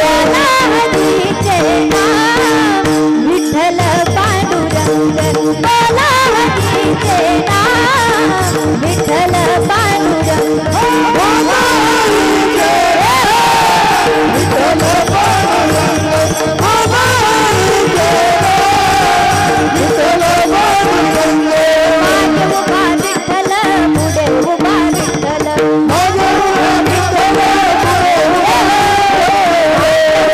बोला हरीचे नाम विठ्ठल पांडुरंग. बोला हरीचे नाम विठ्ठल पांडुरंग. बोला मागे उभा विठ्ठल पुढे उभा विठ्ठल.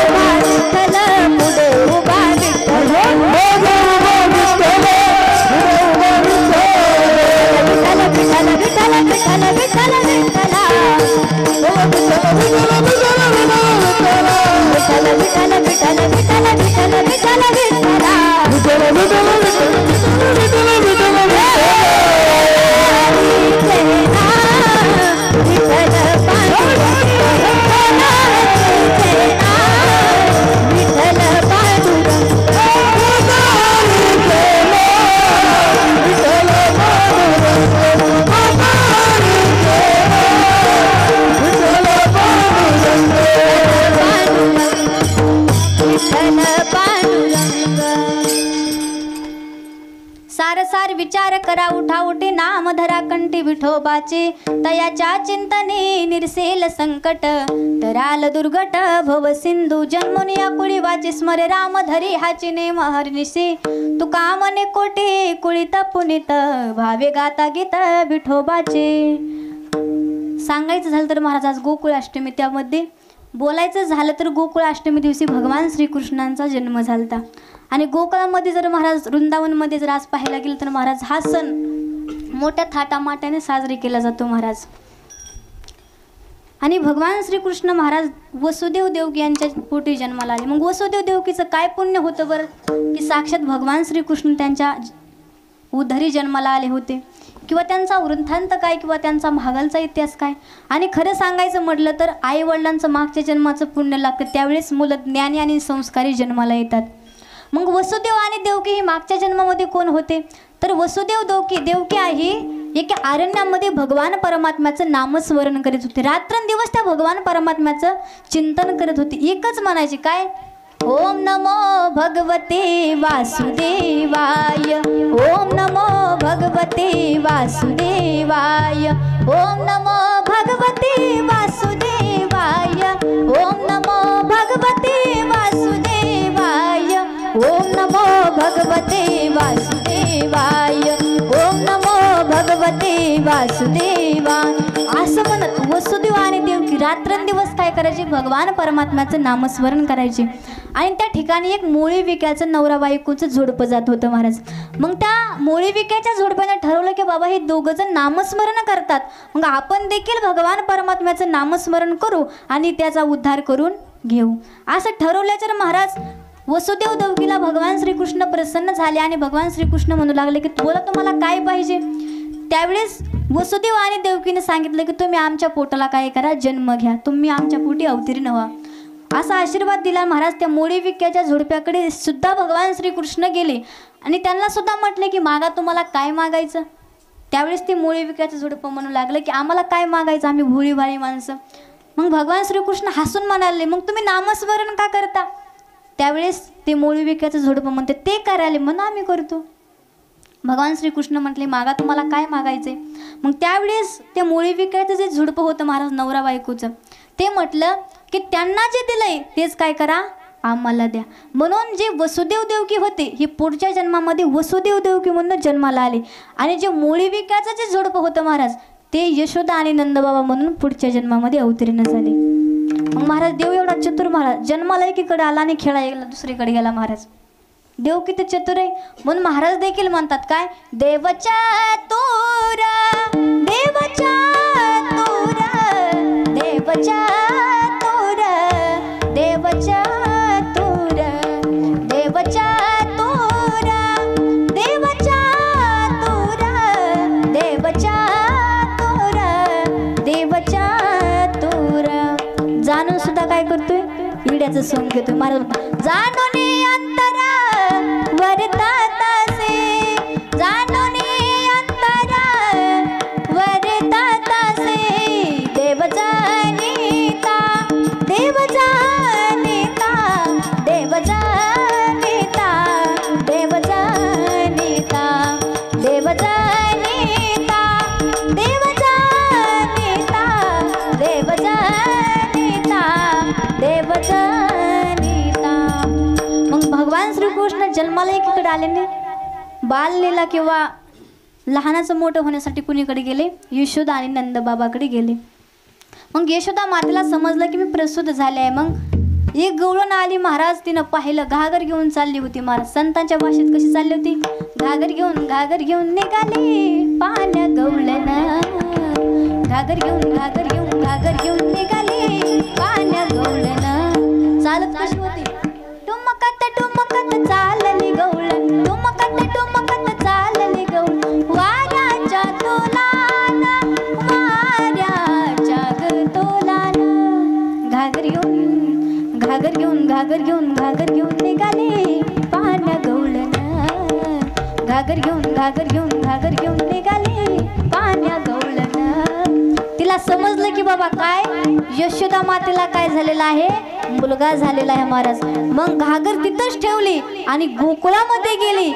उभा विठ्ठल पुढे उभा विठ्ठल. विठ्ठल विठ्ठल विठ्ठल विठ्ठल विठ्ठल विठ्ठल. विठ्ठल विठ्ठल विठ्ठल विठ्ठल विठ्ठल विठ्ठल विठ्ठल. सार सार विचार करा उठा उठे नाम धरा कंठी विठोबाचे. तयाच्या चिंतने निरसेल संकट तराल दुर्गट भव सिंधू. जन्मुनी आकुळी वाचे स्मरे राम धरी हाची नेम हरनिशी. तुका मने कोटी कुळीत पुनित भावे गाता गीत विठोबाचे. सांगायचं झालं तर महाराज आज गोकुळ अष्टमी, त्यामध्ये बोलायचं झालं तर गोकुळ अष्टमी दिवशी भगवान श्रीकृष्णांचा जन्म झालता. आणि गोकुळामध्ये जर महाराज वृंदावनमध्ये जर आज पाहायला गेलं तर महाराज हा सण मोठ्या थाटामाट्याने साजरी केला जातो महाराज. आणि भगवान श्रीकृष्ण महाराज वसुदेव देवकी यांच्या पोटी जन्माला आले. मग वसुदेव देवकीचं काय पुण्य होतं बरं की साक्षात भगवान श्रीकृष्ण त्यांच्या उदरी जन्माला आले होते, किंवा त्यांचा वृत्तांत काय, किंवा त्यांचा मागालचा इतिहास काय. आणि खरं सांगायचं म्हटलं तर आई वडिलांचं मागच्या जन्माचं पुण्य लागतं, त्यावेळेस मुलं ज्ञानी आणि संस्कारी जन्माला येतात. मग वसुदेव आणि देवकी ही मागच्या जन्मामध्ये कोण होते तर वसुदेव देवकी आहे एका अरण्यामध्ये भगवान परमात्म्याचं नामस्मरण करीत होते. रात्रंदिवस त्या भगवान परमात्म्याचं चिंतन करत होते. एकच म्हणायचे काय, ओम नमो भगवते वासुदेवाय, ओम नमो भगवते वासुदेवाय, ओम नमो भगवते वासुदेवाय, ओम नमो भगवते वासुदेवाय, ओम नमो भगवते वासुदेवाय, ओम नमो भगवते वासुदेवाय. असं म्हणत वसुदेव आणि देवकी रात्रंदिवस काय करायचे, भगवान परमात्म्याचं नामस्मरण करायचे. आणि त्या ठिकाणी एक मोळी विक्याचं नवरा बायकोचं झोडपं जात होतं महाराज. मग त्या मोळी विक्याच्या झोडप्याने ठरवलं की बाबा हे दोघंजण नामस्मरण करतात, मग आपण देखील भगवान परमात्म्याचं नामस्मरण करू आणि त्याचा उद्धार करून घेऊ. असं ठरवल्याच्या महाराज वसुदेव देवकीला भगवान श्रीकृष्ण प्रसन्न झाले आणि भगवान श्रीकृष्ण म्हणू लागले की बोला तुम्हाला काय पाहिजे. त्यावेळेस वसुदेव आणि देवकीने सांगितलं की तुम्ही आमच्या पोटाला काय करा, जन्म घ्या, तुम्ही आमच्या पोटी अवतीर्ण व्हा, असा आशीर्वाद दिला महाराज. त्या मोळी विक्याच्या झोडप्याकडे सुद्धा भगवान श्रीकृष्ण गेले आणि त्यांना सुद्धा म्हटले की मागा तुम्हाला काय मागायचं. त्यावेळेस ते मोळी विक्याचं झोडपं म्हणू लागलं की आम्हाला काय मागायचं, आम्ही भोळी भाळी माणसं. मग भगवान श्रीकृष्ण हसून म्हणाले मग तुम्ही नामस्मरण का करता. त्यावेळेस ते मोळी विक्याचं झोडपं म्हणते ते करायला म्हणून आम्ही करतो. भगवान श्रीकृष्ण म्हटले मागा तुम्हाला काय मागायचंय. मग त्यावेळेस ते मोळी विक्याचं जे झुडपं होतं महाराज नवरा बायकोचं, ते म्हटलं की त्यांना जे दिलंय तेच काय करा आम्हाला द्या. म्हणून जे वसुदेव देवकी होते हे पुढच्या जन्मामध्ये वसुदेव देवकी म्हणून जन्माला आले आणि जे मोळी विक्याचं जे झुडपं होतं महाराज ते यशोदा आणि नंदबाबा म्हणून पुढच्या जन्मामध्ये अवतीर्ण झाले. मग महाराज देव एवढा चतुर महाराज जन्माला एकीकडे आला आणि खेळायला दुसरीकडे गेला. महाराज देव किती चतुर आहे म्हणून महाराज देखील म्हणतात काय, देवच्या तोर देवच्या तोर देवच्या तोर देवच्या तोर देवच्या तोर देवच्या तोर देवच्या तोर देवच्या तोर. जाणून सुद्धा काय करतोय इड्याचं सोंग घेतोय. महाराज जाणून अंतरा वरतातासे जाणून अंतरा वरतातासे देव जाणीता देव जाणीता देव जाणीता देव जाणीता देव जाणीता देव जाणीता देव जाणीता देव जाणीता. मग भगवान श्रीकृष्ण जन्माला एकीकडे आले नाही, बाललीला किंवा लहानाचं मोठं होण्यासाठी कुणीकडे गेले, यशोदा आणि नंदबाबाकडे गेले. मग यशोदा मातेला समजलं की मी प्रसूत झाले आहे. मग एक गवळण आली महाराज, तिनं पाहिलं घागर घेऊन चालली होती. महाराज संतांच्या भाषेत कशी चालली होती, घागर घेऊन निघाले पाण्या गवळण, घागर घेऊन निघाले पाण्या गवळण. चालत कशी होती, टुमकत चालली गवळण, टुमकत चालली गवळण, वाऱ्याच्या तोलान वाऱ्याच्या तोलान. घागर घेऊन निघाले पाण्या गवळण, घागर घेऊन निघाले पाण्या गवळण. तिला समजलं की बाबा काय यशोदा मातेला काय झालेलं आहे, मुलगा झालेला आहे महाराज. मग घागर तिथंच ठेवली आणि गोकुळामध्ये गेली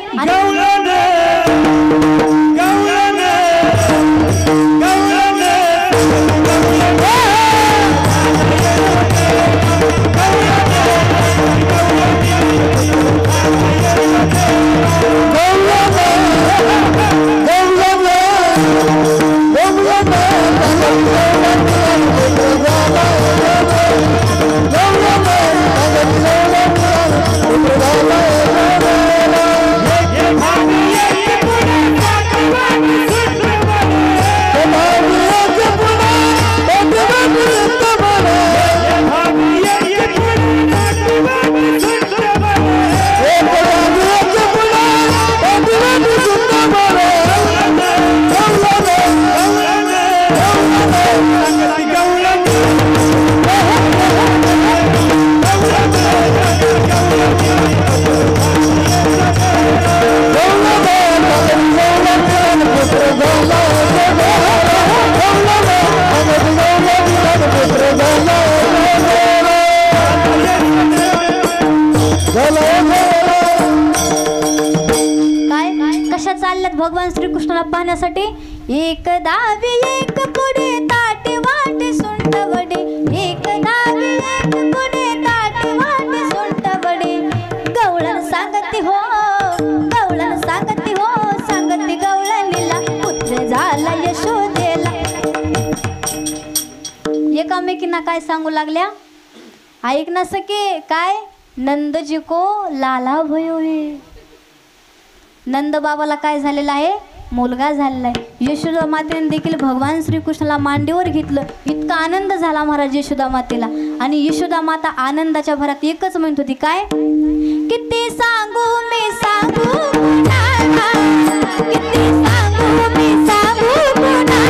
भगवान श्रीकृष्णाला पाहण्यासाठी. एक दावी एक पुढे ताटे वाटे सुंट वडे, एक दावी एक पुढे ताटे वाटे सुंट वडे. गवळण सांगती हो, गवळण सांगती हो, सांगती गवळणीला पुत्र झाला यशोदेला. एकामेकींना काय सांगू लागल्या, ऐक ना सके काय, नंदजी को लाला भयो है. नंद बाबाला काय झालेला आहे, मुलगा झालेला आहे. यशोदा मातेने देखील भगवान श्रीकृष्णाला मांडीवर घेतलं. इतका आनंद झाला महाराज यशोदा मातेला. आणि यशोदा माता आनंदाच्या भरात एकच म्हणत होती, काय, किती सांगू मी सांगू कुणाला, किती सांगू मी सांगू कुणाला.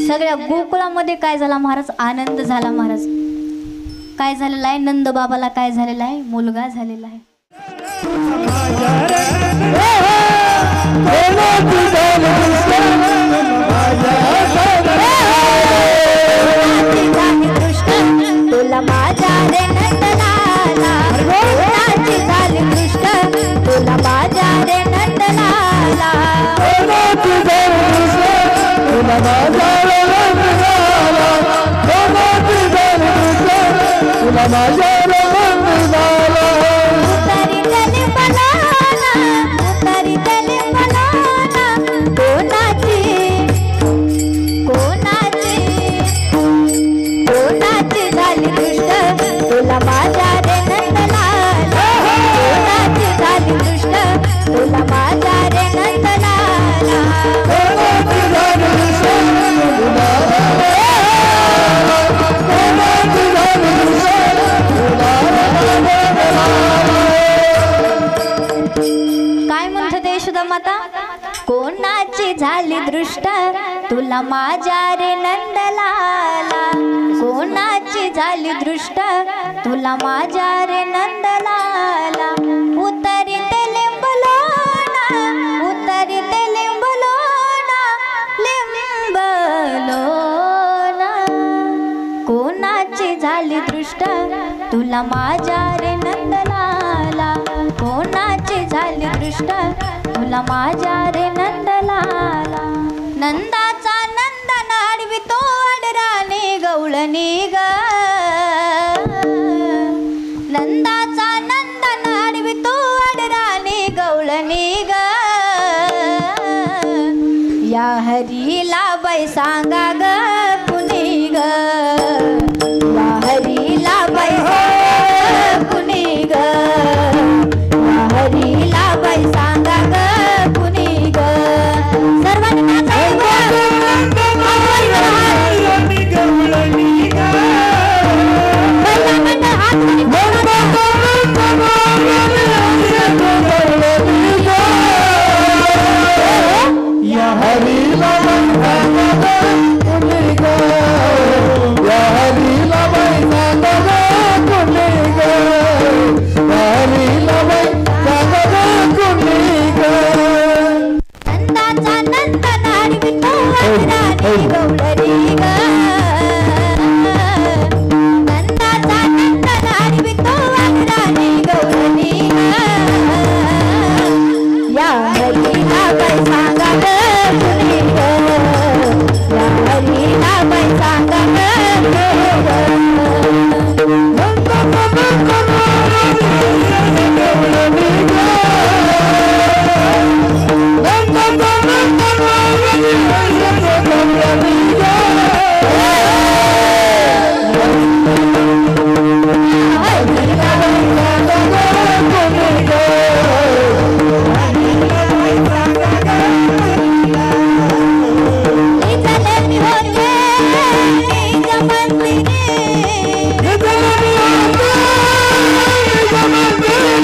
सगळ्या गोकुळामध्ये काय झाला महाराज, आनंद झाला महाराज. काय झालेला आहे, नंद बाबाला काय झालेला आहे, मुलगा झालेला आहे. तुला माझ्या रे नंदलाला, कोणाची झाली दृष्ट, तुला माझ्या रे नंदलाला. तुला माझ्या उतारी तले बनाना, उतारी तले बनाना. कोणाची कोणाची कोणाची झाली दृष्ट, तुला माझ्या रे नंदलाला. कोणाची झाली दृष्ट, तुला माझ्या रे नंदलाला. काय म्हणतो ते यशोदा माता, कोणाची झाली दृष्ट, तुला माझ्या रे नंदलाला. कोणाची झाली दृष्ट, तुला माझ्या रे नंदलाला. उतरी ते लिंबलोना, उतरी ते लिंबलोना, लिंबलोना. कोणाची झाली दृष्ट, तुला माझ्या रे नंदलाला. कोणाची झाली दृष्ट, तुला माझ्या रे नंदलाला. नंदाचा नंदन आडवितो अडराने गवळणी ग, नंदाचा नंदन आडवितो अडराने गवळणी ग. या हरीला बाई सांगा ग कुणी ग, या हरीला बाई कुणी ग, या हरीला बाई सांगा ग कुणी ग. सर्वांनी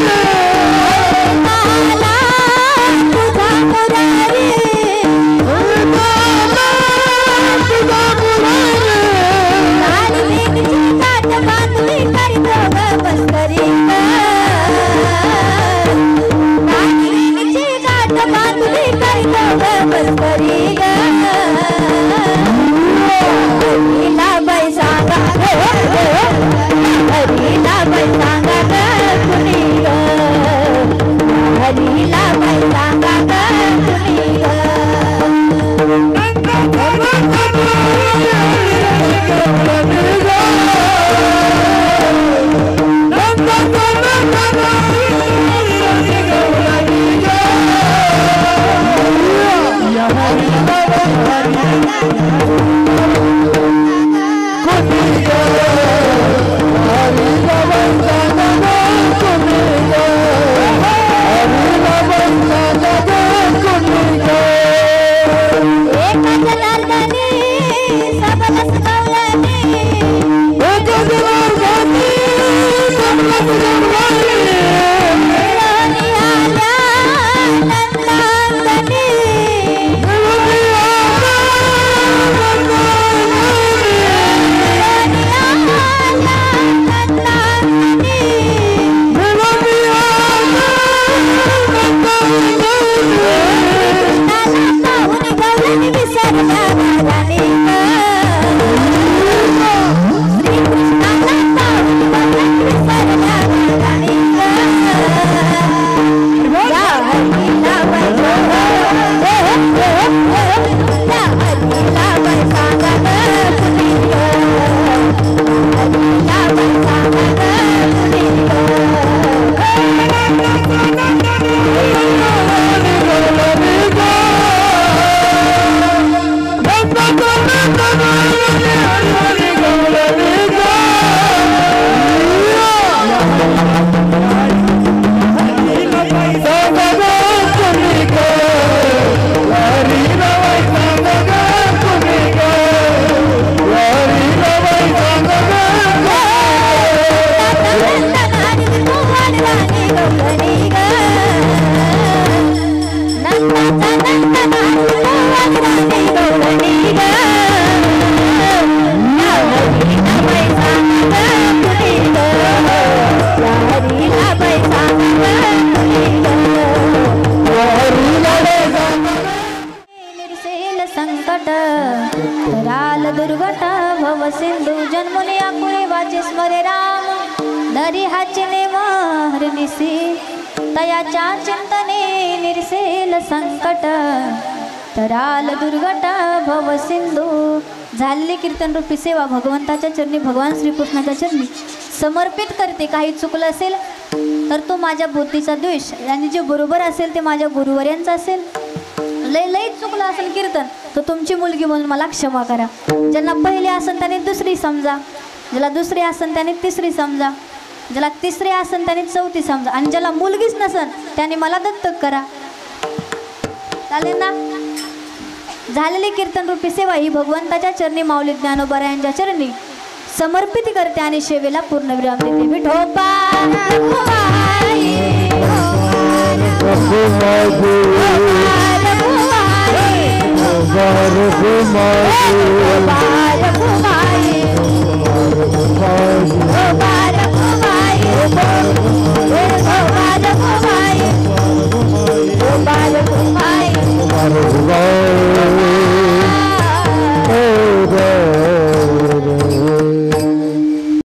Yeah. भव सिंधू जन्मुनी आकुरे वाचे स्मरे राम धरी हाचिने महरनिसी तयाच्या चिंतने निरसेल संकट तराल दुर्गट भव सिंधू। झालेली कीर्तन रूपी सेवा भगवंताच्या चरणी भगवान श्रीकृष्णाच्या चरणी समर्पित करते। काही चुकलं असेल तर तो माझ्या बुद्धीचा द्वेष आणि जे बरोबर असेल ते माझ्या गुरुवर्यांचं असेल। लय चुकलं असेल कीर्तन तर तुमची मुलगी म्हणून मला क्षमा करा। ज्यांना पहिली असेल त्याने दुसरी समजा, ज्याला दुसरी असेल त्याने तिसरी समजा, ज्याला तिसरी असेल त्याने चौथी समजा आणि ज्याला मुलगीच नसेल त्याने मला दत्तक करा। चालेल ना? झालेली कीर्तन रूपी सेवा ही भगवंताच्या चरणी माऊली ज्ञानोबा यांच्या चरणी समर्पित करते आणि सेवेला पूर्ण विराम देते। विठोबा रघुमाई